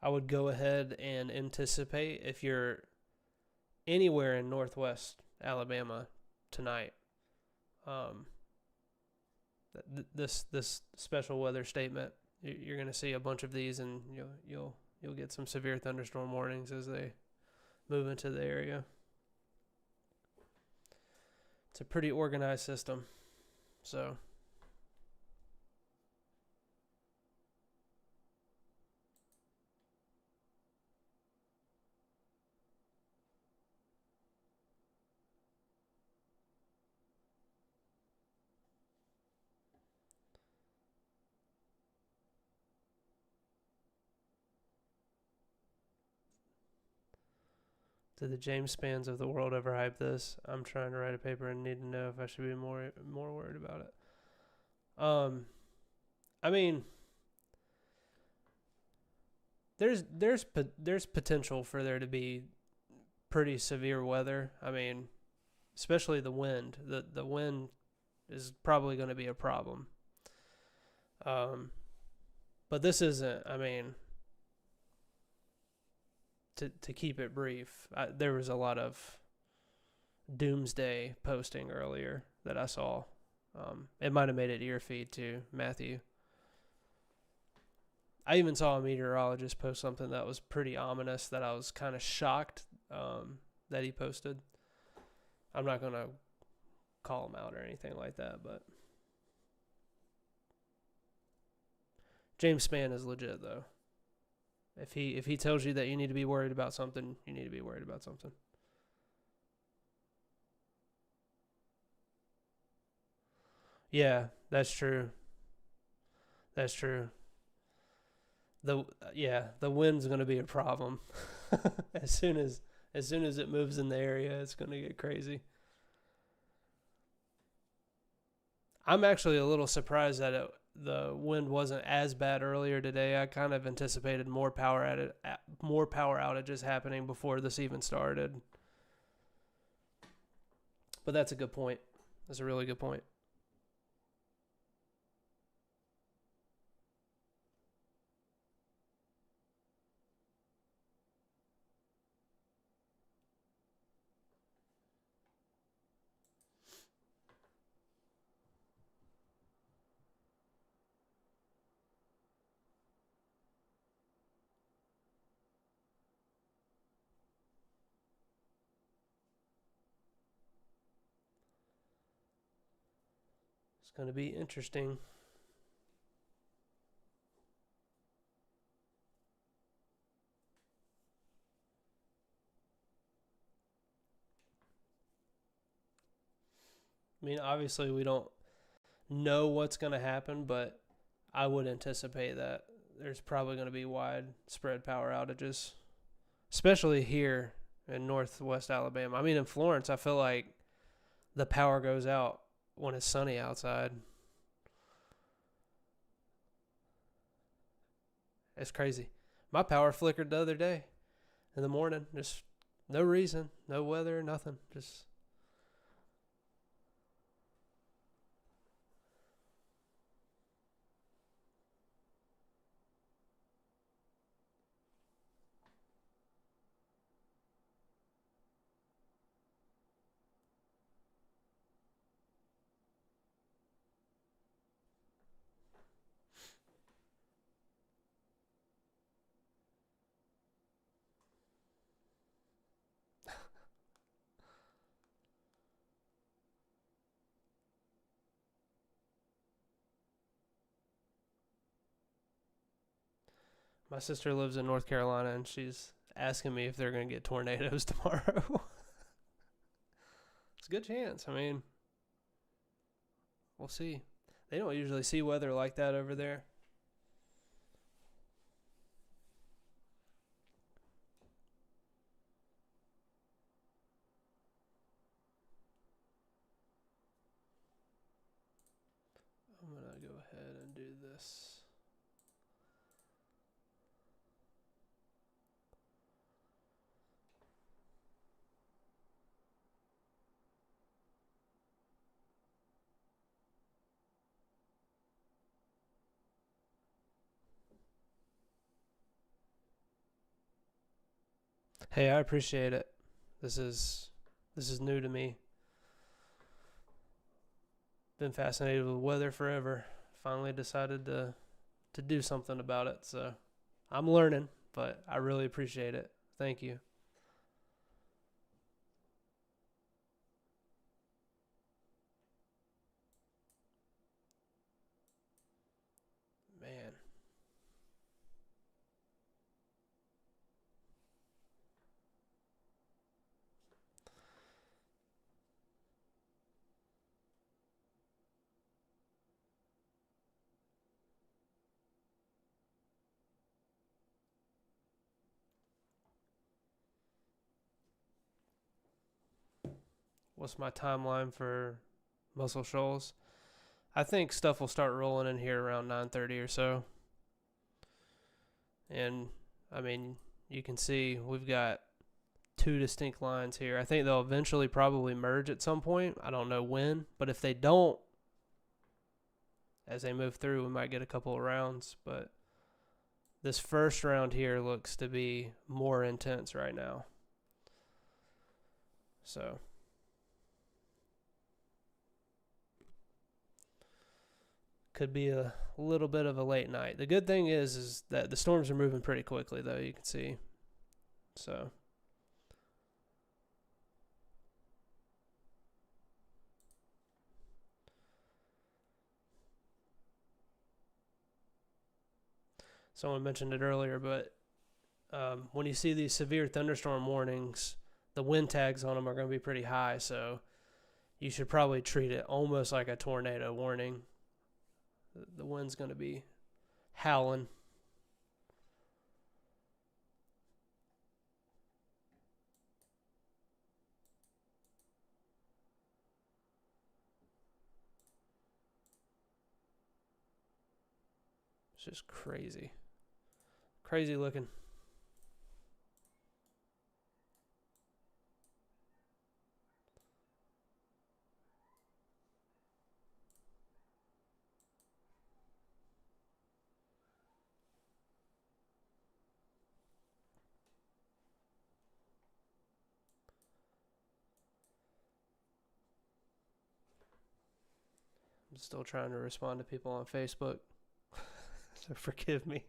I would go ahead and anticipate if you're anywhere in Northwest Alabama tonight. This special weather statement. You're going to see a bunch of these, and you'll get some severe thunderstorm warnings as they move into the area. It's a pretty organized system, so. Did the James Spans of the world ever hype this? I'm trying to write a paper and need to know if I should be more worried about it. I mean, there's potential for there to be pretty severe weather. I mean, especially the wind. The wind is probably going to be a problem. But this isn't. I mean, to keep it brief, there was a lot of doomsday posting earlier that I saw. It might have made it to your feed too, Matthew. I even saw a meteorologist post something that was pretty ominous that I was kind of shocked that he posted. I'm not going to call him out or anything like that, but James Spann is legit though. If he tells you that you need to be worried about something, you need to be worried about something. Yeah, that's true. That's true. The wind's going to be a problem. as soon as it moves in the area, it's going to get crazy. I'm actually a little surprised that the wind wasn't as bad earlier today. I kind of anticipated more power outages happening before this even started. But that's a good point. That's a really good point. It's going to be interesting. I mean, obviously, we don't know what's going to happen, but I would anticipate that there's probably going to be widespread power outages, especially here in northwest Alabama. I mean, in Florence, I feel like the power goes out when it's sunny outside. It's crazy. My power flickered the other day in the morning. Just no reason, no weather, nothing. Just my sister lives in North Carolina and she's asking me if they're going to get tornadoes tomorrow. It's a good chance. I mean, we'll see. They don't usually see weather like that over there. I'm going to go ahead and do this. Hey, I appreciate it. This is new to me. Been fascinated with weather forever. Finally decided to do something about it. So I'm learning, but I really appreciate it. Thank you. Man. What's my timeline for Muscle Shoals? I think stuff will start rolling in here around 9:30 or so. And I mean, you can see we've got two distinct lines here. I think they'll eventually probably merge at some point. I don't know when, but if they don't, as they move through, we might get a couple of rounds. But this first round here looks to be more intense right now. So could be a little bit of a late night. The good thing is that the storms are moving pretty quickly, though, you can see. So someone mentioned it earlier, but when you see these severe thunderstorm warnings, the wind tags on them are going to be pretty high. So you should probably treat it almost like a tornado warning. The wind's going to be howling. It's just crazy. Crazy looking. I'm still trying to respond to people on Facebook. So forgive me.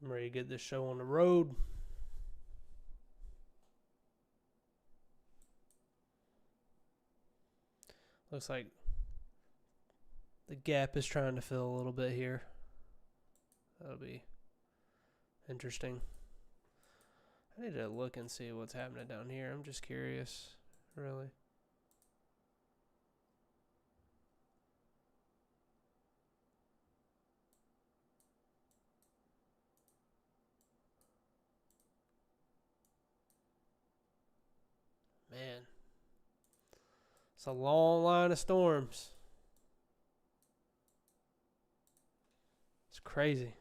I'm ready to get this show on the road. Looks like the gap is trying to fill a little bit here. That'll be interesting. I need to look and see what's happening down here. I'm just curious, really. Man, it's a long line of storms. It's crazy.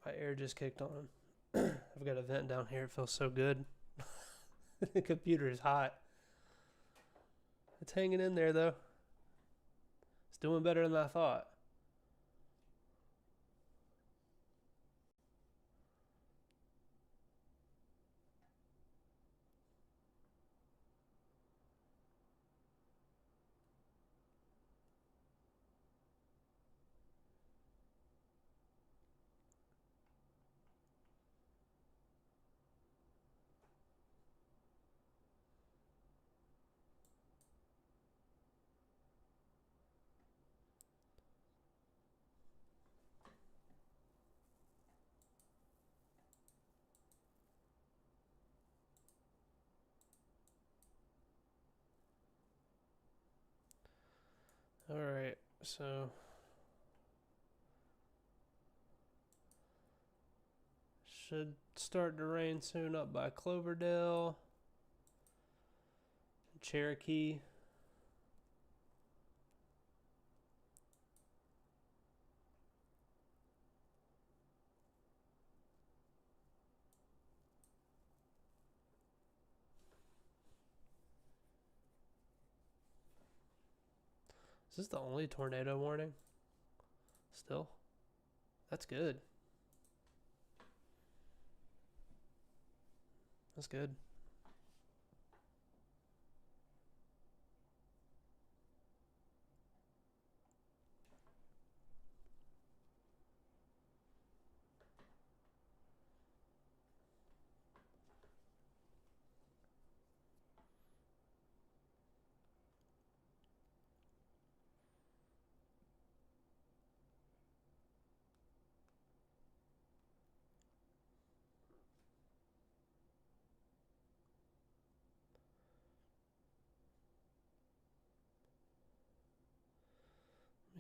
My air just kicked on. I've got a vent down here. It feels so good. The computer is hot. It's hanging in there, though. It's doing better than I thought. Alright, so should start to rain soon up by Cloverdale, Cherokee. Is this the only tornado warning? Still? That's good. That's good.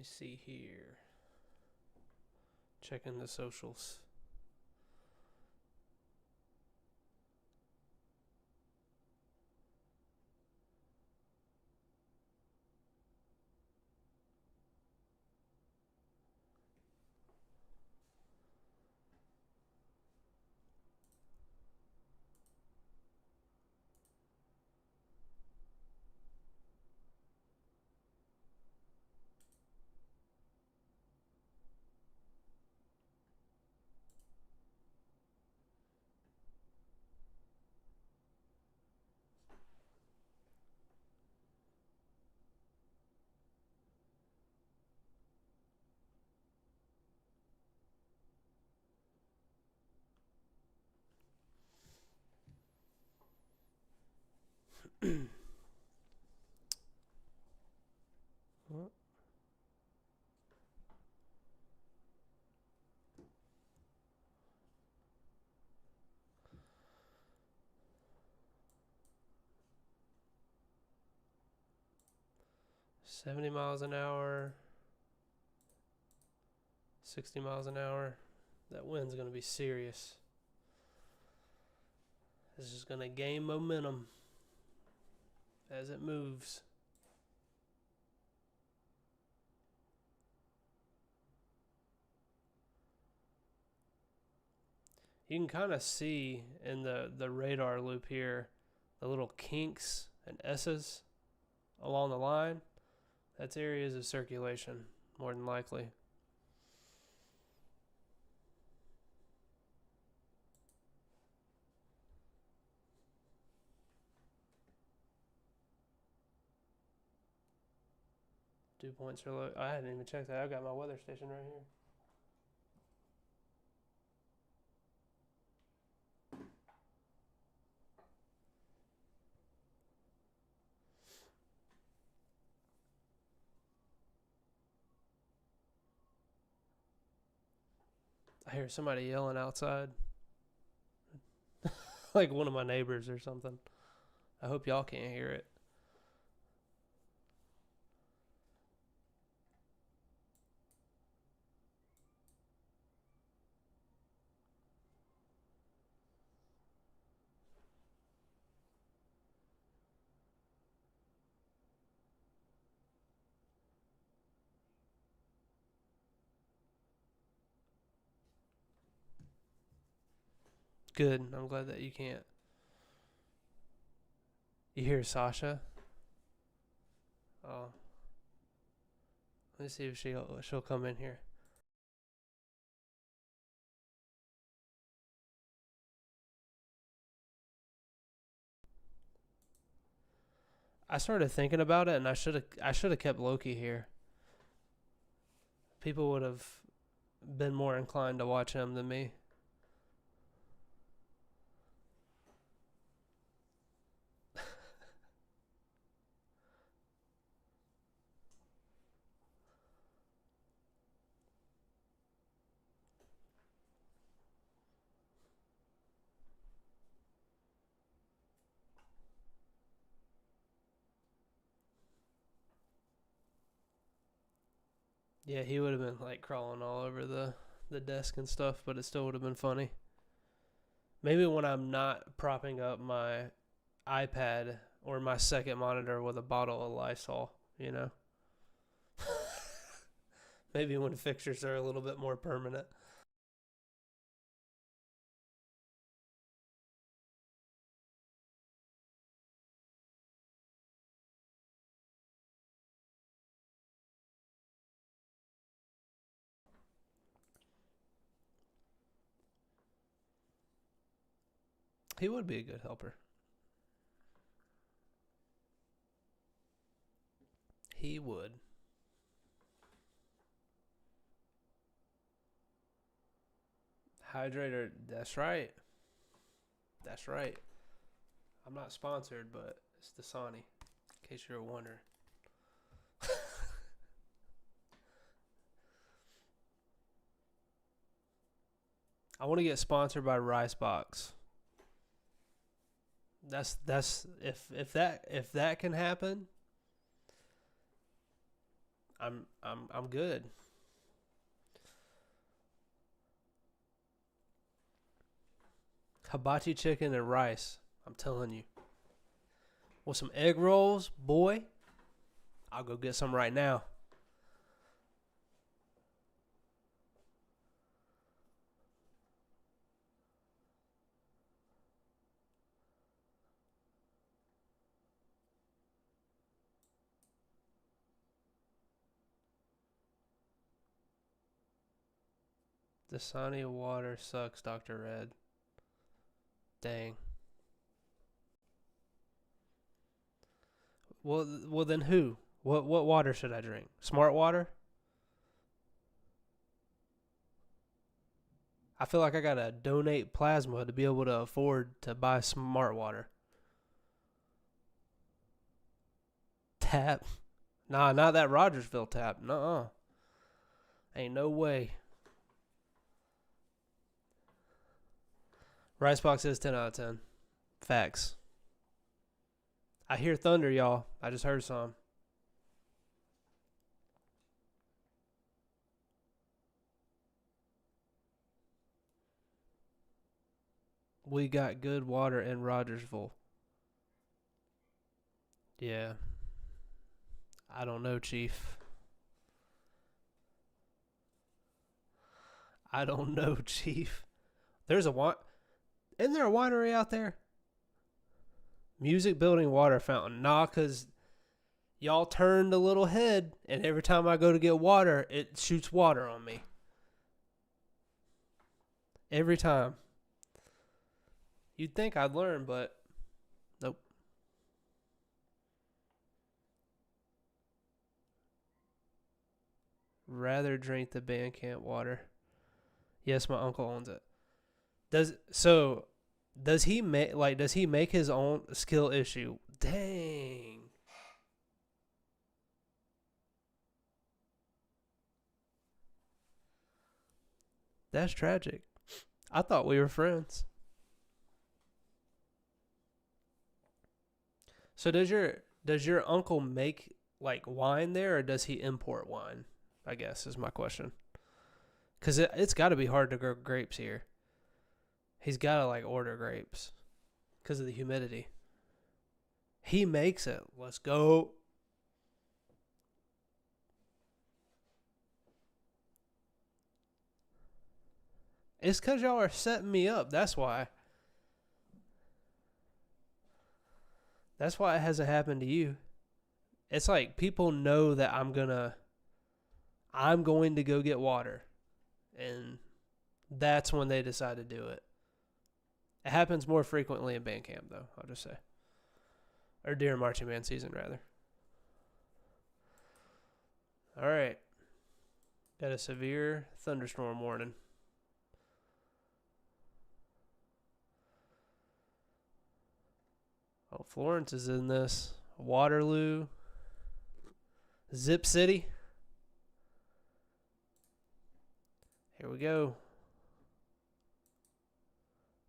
Let me see here. Checking the socials. What? 70 miles an hour, 60 miles an hour. That wind's going to be serious. This is going to gain momentum as it moves. You can kind of see in the radar loop here the little kinks and S's along the line. That's areas of circulation, more than likely. Dew points are low. I hadn't even checked that. I've got my weather station right here. I hear somebody yelling outside. Like one of my neighbors or something. I hope y'all can't hear it. Good. I'm glad that you can't. You hear Sasha? Oh. Let me see if she'll come in here. I started thinking about it, and I should have kept Loki here. People would have been more inclined to watch him than me. Yeah, he would have been like crawling all over the desk and stuff, but it still would have been funny. Maybe when I'm not propping up my iPad or my second monitor with a bottle of Lysol, you know? Maybe when fixtures are a little bit more permanent. He would be a good helper. He would. Hydrator, that's right. That's right. I'm not sponsored, but it's Dasani, in case you're wondering. I want to get sponsored by Ricebox. That's if that can happen, I'm good. Hibachi chicken and rice. I'm telling you. With some egg rolls, boy, I'll go get some right now. Dasani water sucks, Dr. Red. Dang. Well then who? What water should I drink? Smart water? I feel like I gotta donate plasma to be able to afford to buy smart water. Tap? Nah, not that Rogersville tap. Nuh-uh. Ain't no way. Ricebox is 10 out of 10. Facts. I hear thunder, y'all. I just heard some. We got good water in Rogersville. Yeah. I don't know, Chief. I don't know, Chief. There's isn't there a winery out there? Music Building Water Fountain. Nah, because y'all turned a little head, and every time I go to get water, it shoots water on me. Every time. You'd think I'd learn, but nope. Rather drink the Bandcamp water. Yes, my uncle owns it. Does he make his own skill issue? Dang. That's tragic. I thought we were friends. So does your uncle make like wine there, or does he import wine? I guess is my question. Because it's got to be hard to grow grapes here. He's got to like order grapes because of the humidity. He makes it. Let's go. It's because y'all are setting me up. That's why. That's why it hasn't happened to you. It's like people know that I'm going to go get water. And that's when they decide to do it. It happens more frequently in band camp, though, I'll just say. Or during marching band season, rather. All right. Got a severe thunderstorm warning. Oh, Florence is in this. Waterloo. Zip City. Here we go.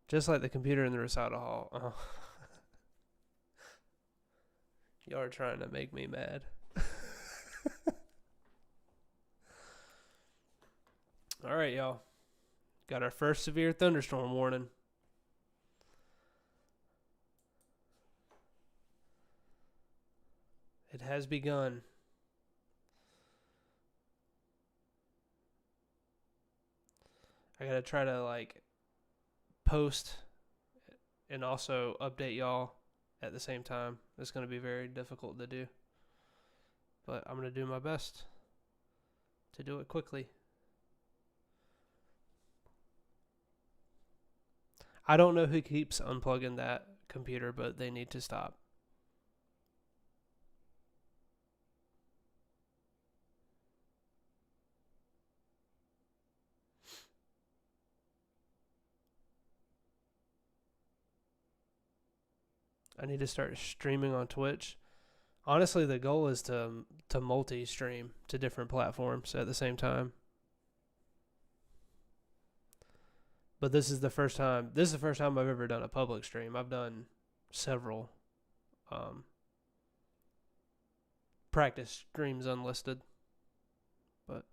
Just like the computer in the recital hall. Oh. Y'all are trying to make me mad. All right, y'all. Got our first severe thunderstorm warning. It has begun. I gotta try to like post and also update y'all at the same time. It's gonna be very difficult to do, but I'm gonna do my best to do it quickly. I don't know who keeps unplugging that computer, but they need to stop. I need to start streaming on Twitch. Honestly, the goal is to multi-stream to different platforms at the same time. But this is the first time. This is the first time I've ever done a public stream. I've done several practice streams unlisted, but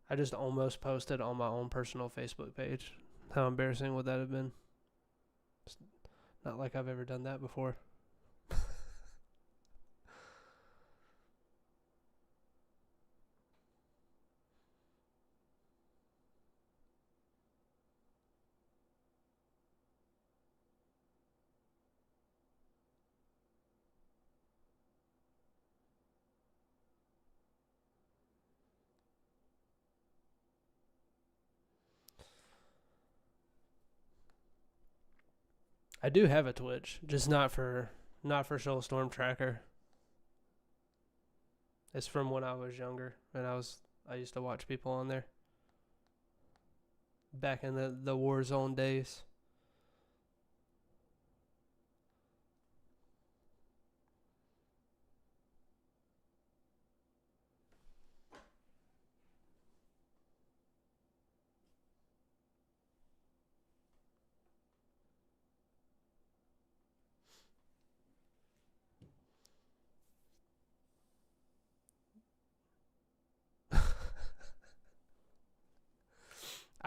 I just almost posted on my own personal Facebook page. How embarrassing would that have been? It's not like I've ever done that before. I do have a Twitch, just not for Shoals Storm Tracker. It's from when I was younger, and I used to watch people on there back in the Warzone days.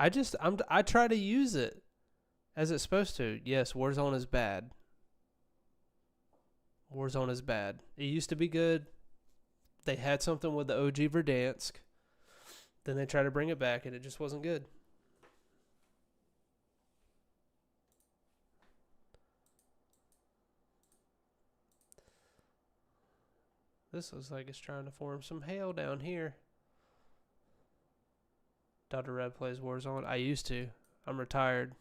I try to use it as it's supposed to. Yes, Warzone is bad. Warzone is bad. It used to be good. They had something with the OG Verdansk. Then they tried to bring it back, and it just wasn't good. This looks like it's trying to form some hail down here. Dr. Red plays Warzone. I used to. I'm retired.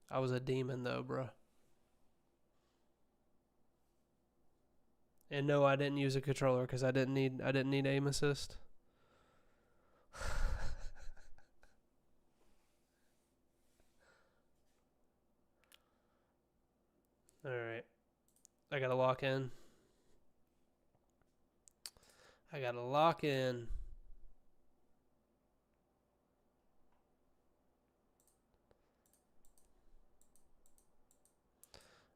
I was a demon though, bro. And no, I didn't use a controller because I didn't need aim assist. All right, I gotta lock in. I gotta lock in.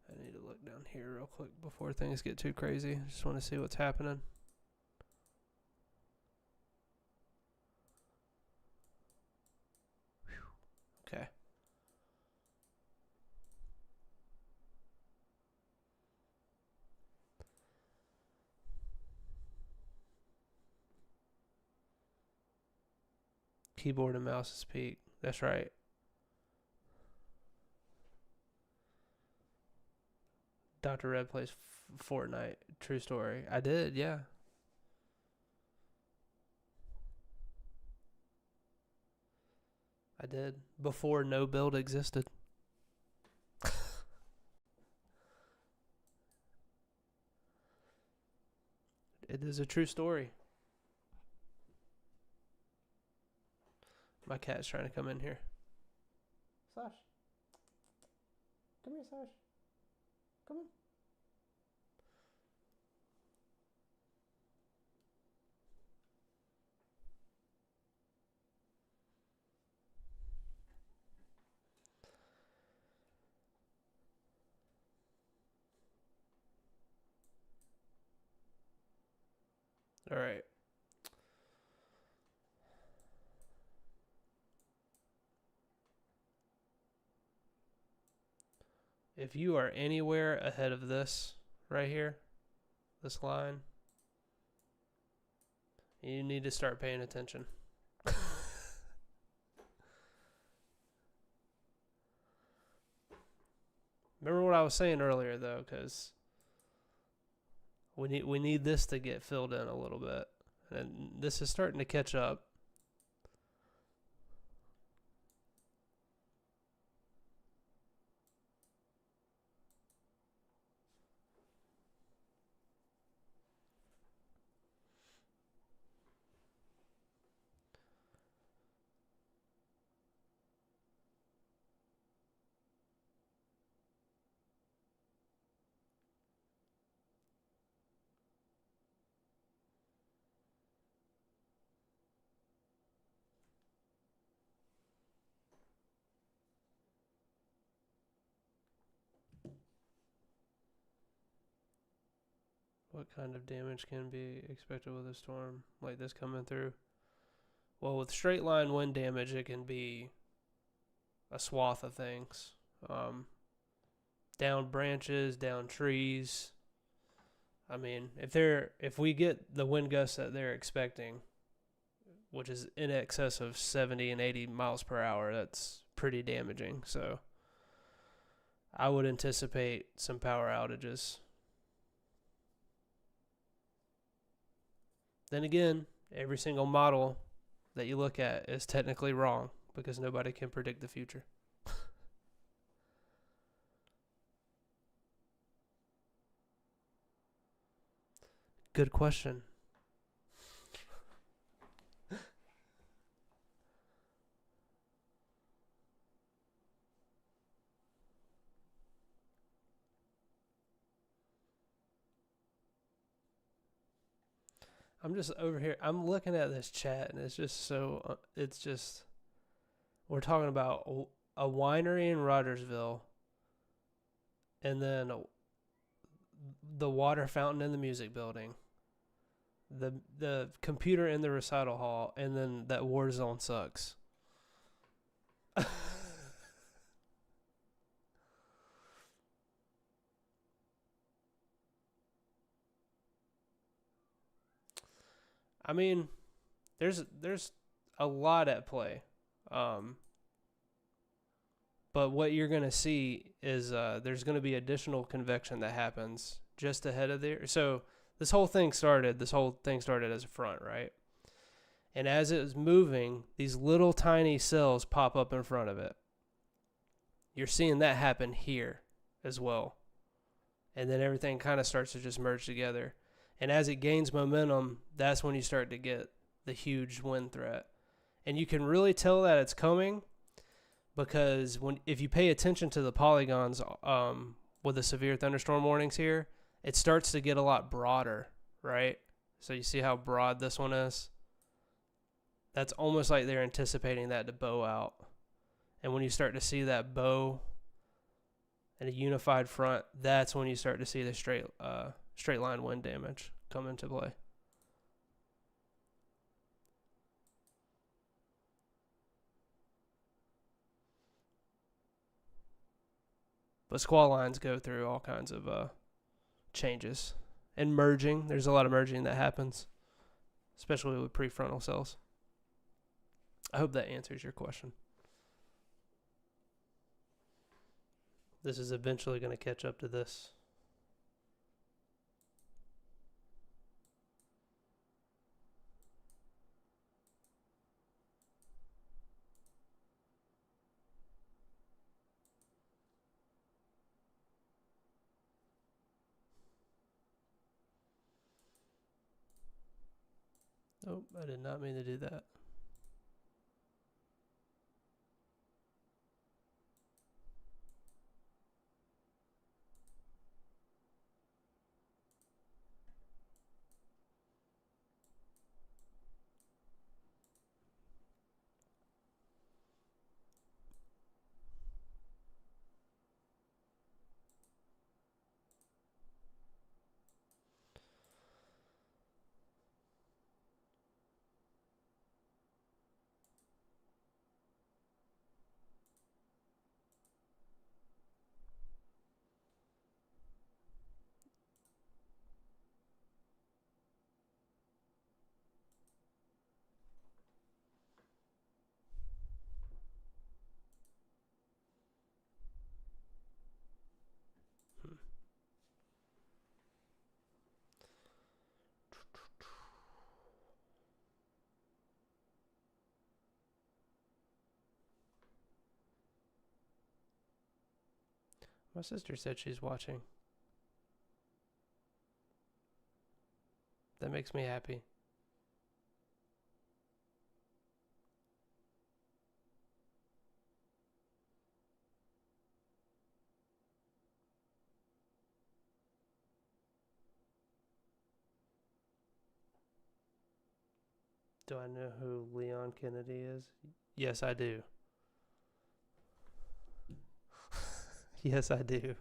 I need to look down here real quick before things get too crazy. Just want to see what's happening. Whew. Okay. Keyboard and mouse is peak. That's right. Dr. Red plays Fortnite. True story. I did, yeah. I did. Before no build existed. It is a true story. My cat's trying to come in here. Slash. Come here, Slash. Come on. All right. If you are anywhere ahead of this right here, this line, you need to start paying attention. Remember what I was saying earlier, though, because we need this to get filled in a little bit, and this is starting to catch up. What kind of damage can be expected with a storm like this coming through? Well, with straight line wind damage, it can be a swath of things. Down branches, down trees. I mean, if we get the wind gusts that they're expecting, which is in excess of 70 and 80 miles per hour, that's pretty damaging. So I would anticipate some power outages. Then again, every single model that you look at is technically wrong because nobody can predict the future. Good question. I'm just over here. I'm looking at this chat, and it's just so. It's just. We're talking about a winery in Rogersville, and then the water fountain in the music building, the computer in the recital hall, and then that Warzone sucks. I mean, there's a lot at play. But what you're going to see is there's going to be additional convection that happens just ahead of there. So this whole thing started as a front, right? And as it was moving, these little tiny cells pop up in front of it. You're seeing that happen here as well. And then everything kind of starts to just merge together. And as it gains momentum, that's when you start to get the huge wind threat. And you can really tell that it's coming because if you pay attention to the polygons with the severe thunderstorm warnings here, it starts to get a lot broader, right? So you see how broad this one is? That's almost like they're anticipating that to bow out. And when you start to see that bow and a unified front, that's when you start to see the straight line wind damage come into play. But squall lines go through all kinds of changes. And merging, there's a lot of merging that happens, especially with prefrontal cells. I hope that answers your question. This is eventually going to catch up to this. Oh, I did not mean to do that. My sister said she's watching. That makes me happy. Do I know who Leon Kennedy is? Yes, I do. Yes, I do.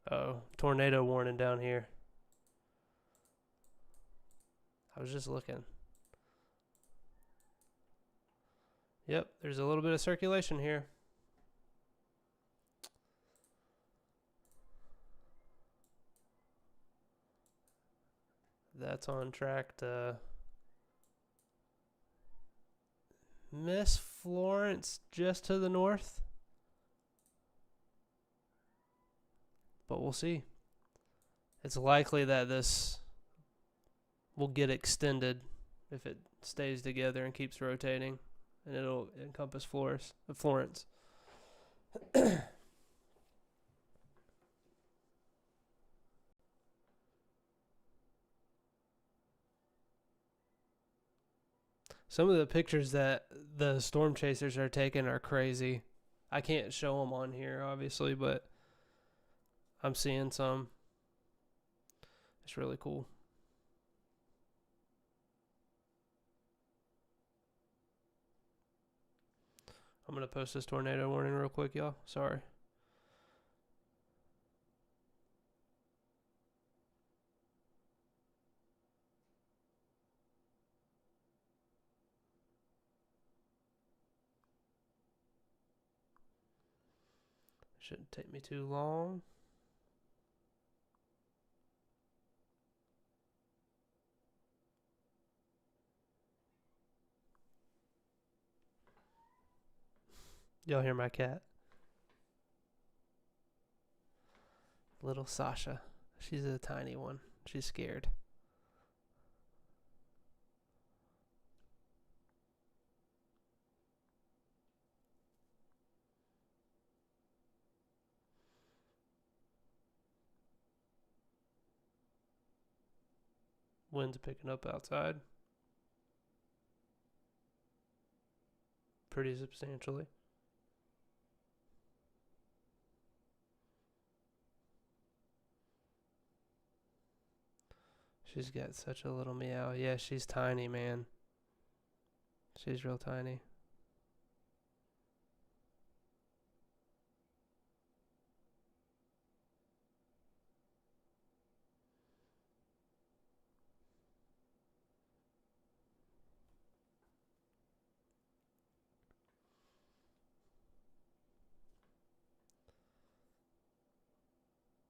Oh, tornado warning down here. I was just looking. Yep, there's a little bit of circulation here. That's on track to miss Florence just to the north. But we'll see. It's likely that this will get extended if it stays together and keeps rotating, and it'll encompass Florence. Some of the pictures that the storm chasers are taking are crazy. I can't show them on here, obviously, but I'm seeing some. It's really cool. I'm going to post this tornado warning real quick, y'all. Sorry. Shouldn't take me too long. Y'all hear my cat? Little Sasha. She's a tiny one. She's scared. Wind's picking up outside pretty substantially. She's got such a little meow. Yeah, she's tiny, man. She's real tiny.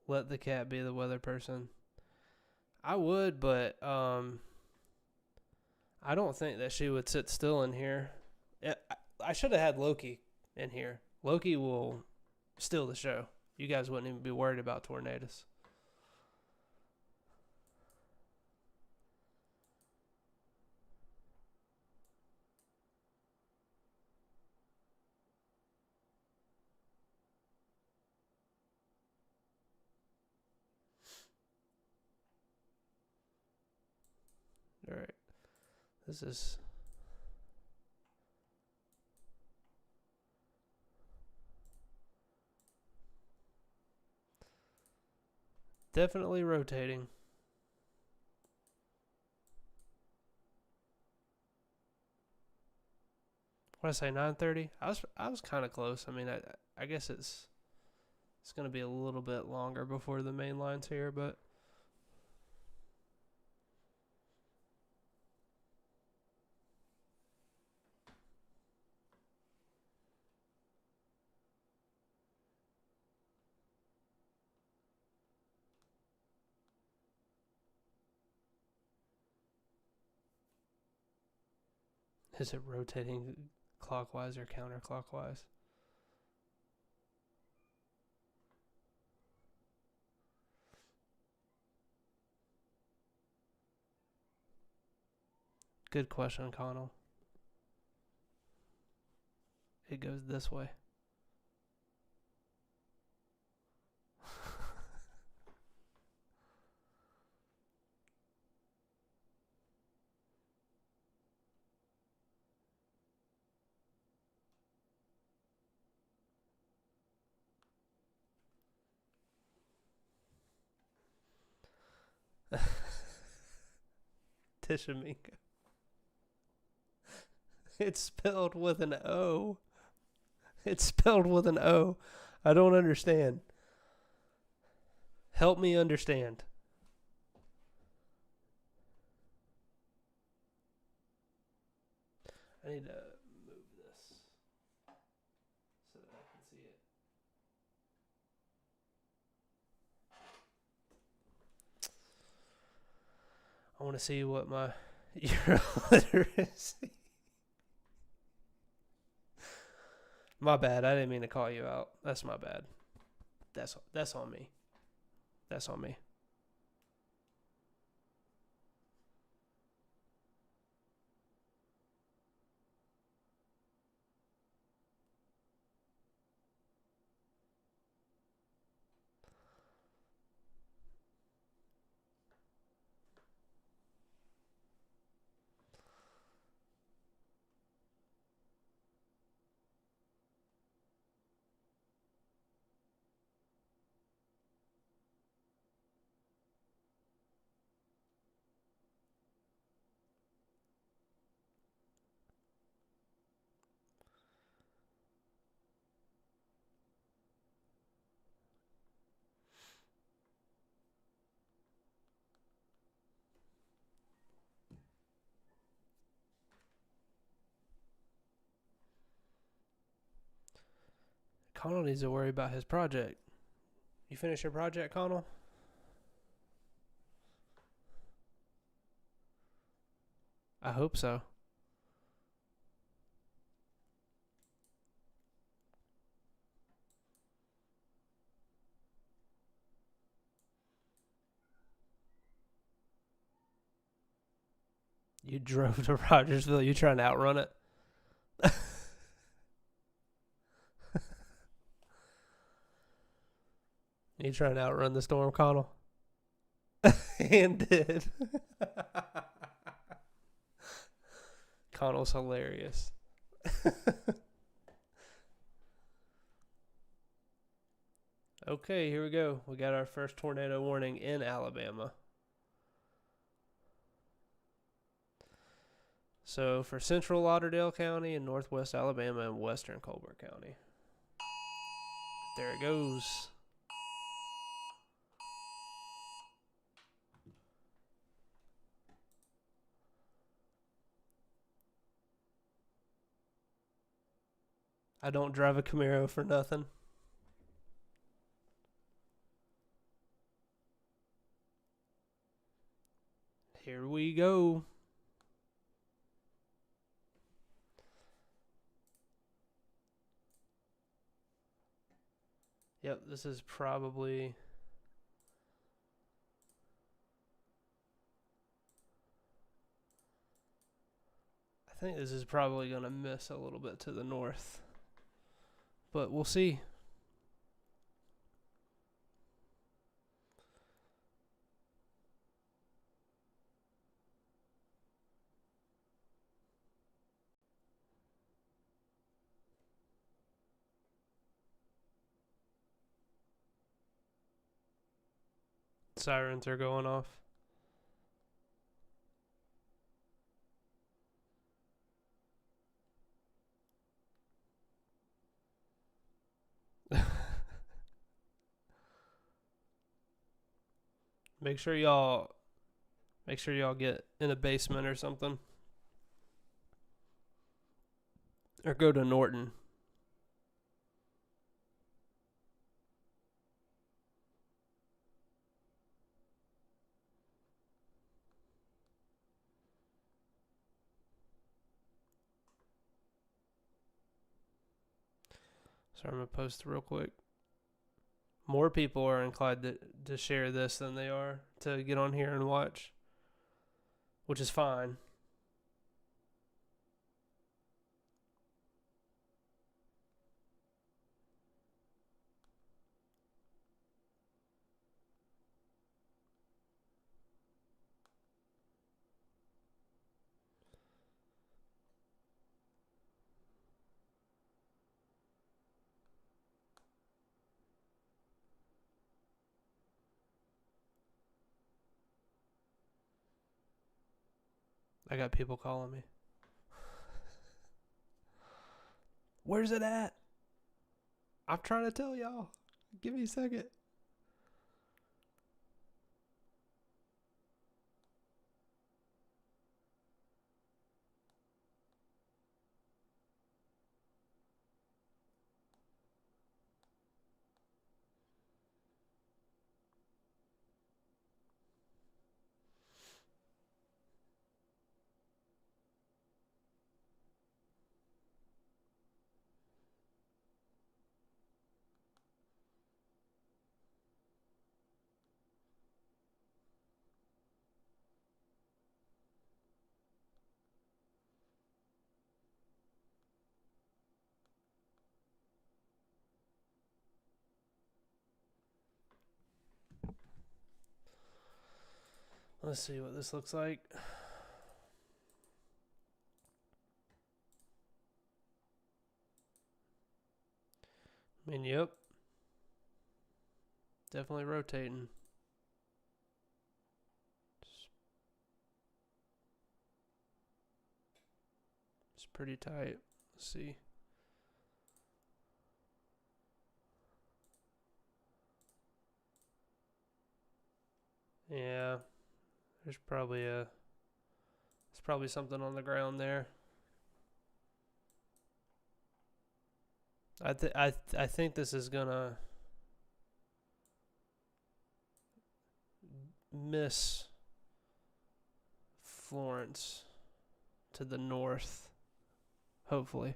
Let the cat be the weather person. I would, but I don't think that she would sit still in here. I should have had Loki in here. Loki will steal the show. You guys wouldn't even be worried about tornadoes. All right. This is definitely rotating. What did I say, 9:30? I was kind of close. I mean, I guess it's going to be a little bit longer before the main line's here, but is it rotating clockwise or counterclockwise? Good question, Connell. It goes this way. Tishomingo. It's spelled with an O. It's spelled with an O. I don't understand. Help me understand. I need to move this so that I can see it. I want to see what my euro literacy. My bad. I didn't mean to call you out. That's my bad. That's on me. That's on me. Connell needs to worry about his project. You finish your project, Connell? I hope so. You drove to Rogersville. You trying to outrun it? You trying to outrun the storm, Connell? And did. Connell's hilarious. Okay, here we go. We got our first tornado warning in Alabama. So for central Lauderdale County and northwest Alabama and western Colbert County. There it goes. I don't drive a Camaro for nothing. Here we go. Yep, this is probably... I think this is probably going to miss a little bit to the north. But we'll see. Sirens are going off. Make sure y'all get in a basement or something. Or go to Norton. So I'm going to post real quick. More people are inclined to share this than they are to get on here and watch, which is fine. I got people calling me. Where's it at? I'm trying to tell y'all. Give me a second. Let's see what this looks like. I mean, yep. Definitely rotating. It's pretty tight. Let's see. Yeah. There's probably something on the ground there. I think this is gonna miss Florence to the north, hopefully.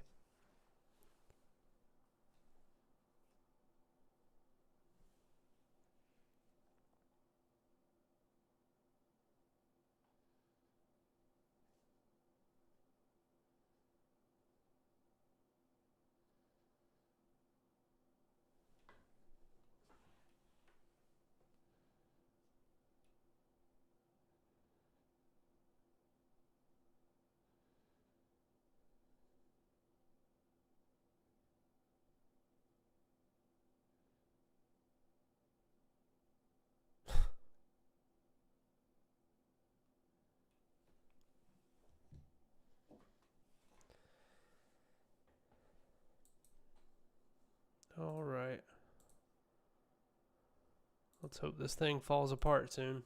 Let's hope this thing falls apart soon.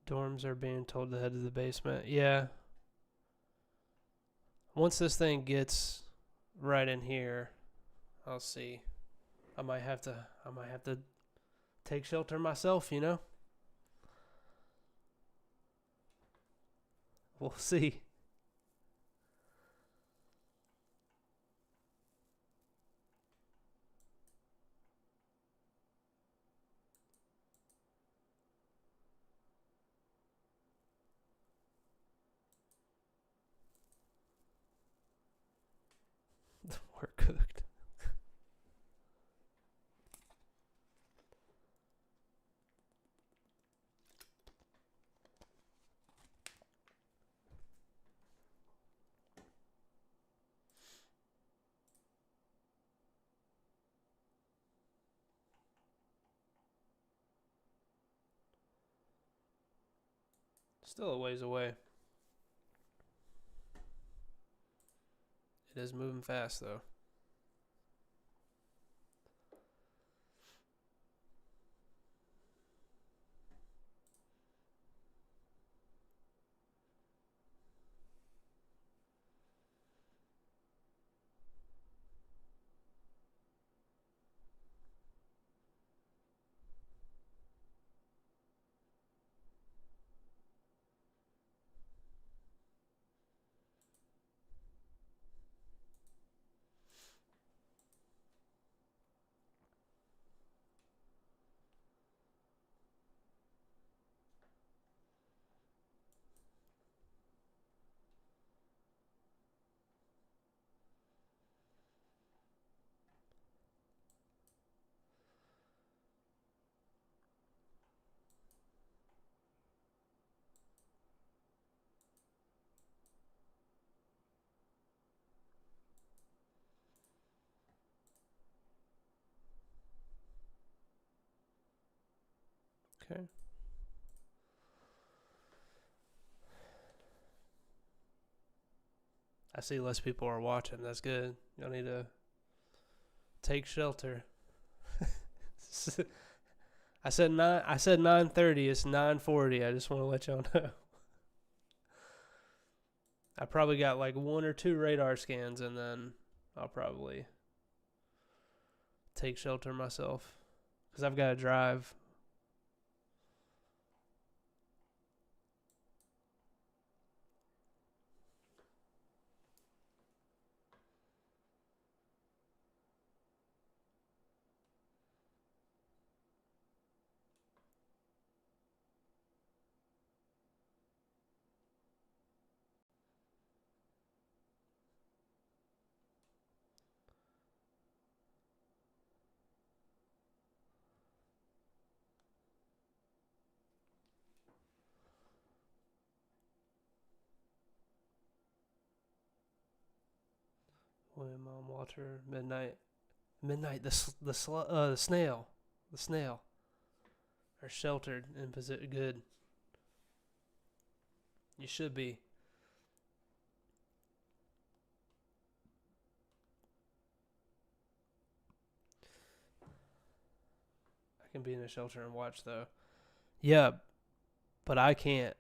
Dorms are being told to head to the basement. Yeah. Once this thing gets right in here, I'll see. I might have to take shelter myself, you know? We'll see. We're cooked. Still a ways away. It is moving fast, though. Okay. I see less people are watching. That's good. Y'all need to take shelter. I said 9:30. It's 9:40. I just want to let y'all know. I probably got like 1 or 2 radar scans, and then I'll probably take shelter myself because I've got to drive. William Mom Walter Midnight the snail are sheltered and good. You should be. I can be in a shelter and watch though. Yeah, but I can't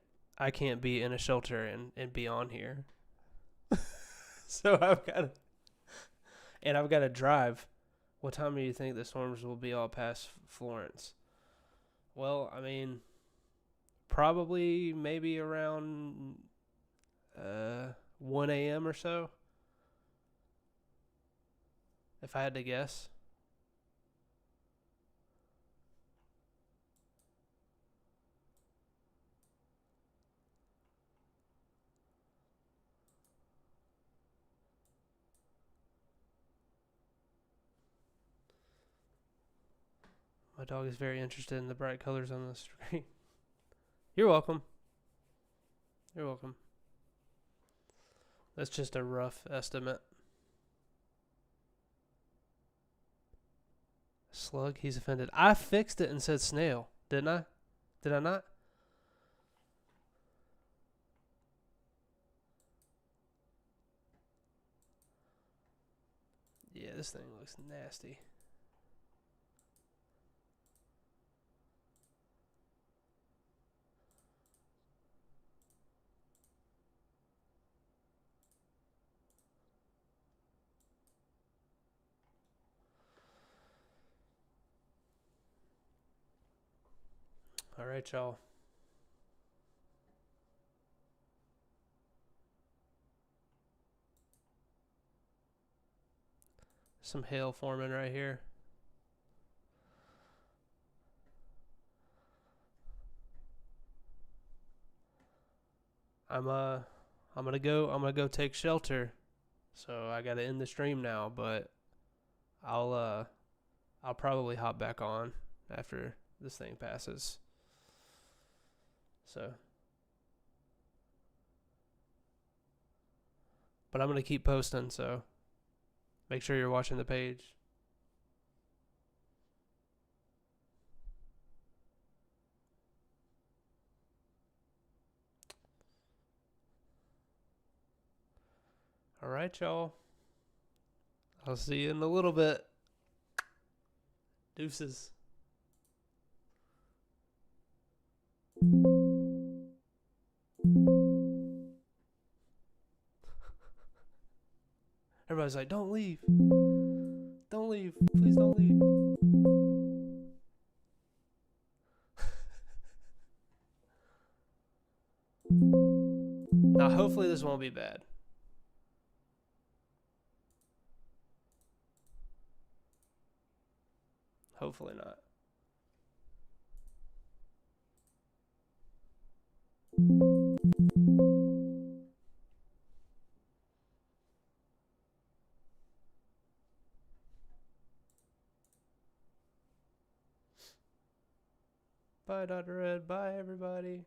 be in a shelter and be on here. So I've got to drive. What time do you think the storms will be all past Florence? Well, I mean, probably maybe around 1 a.m. or so, if I had to guess. My dog is very interested in the bright colors on the screen. You're welcome. You're welcome. That's just a rough estimate. Slug, he's offended. I fixed it and said snail, didn't I? Did I not? Yeah, this thing looks nasty. All right, y'all. Some hail forming right here. I'm gonna go take shelter. So I gotta end the stream now, but I'll probably hop back on after this thing passes. So, but I'm gonna keep posting, so make sure you're watching the page. All right, y'all. I'll see you in a little bit. Deuces. Everybody's like, don't leave. Don't leave. Please don't leave. Now, hopefully this won't be bad. Hopefully not. Bye, Dr. Red. Bye, everybody.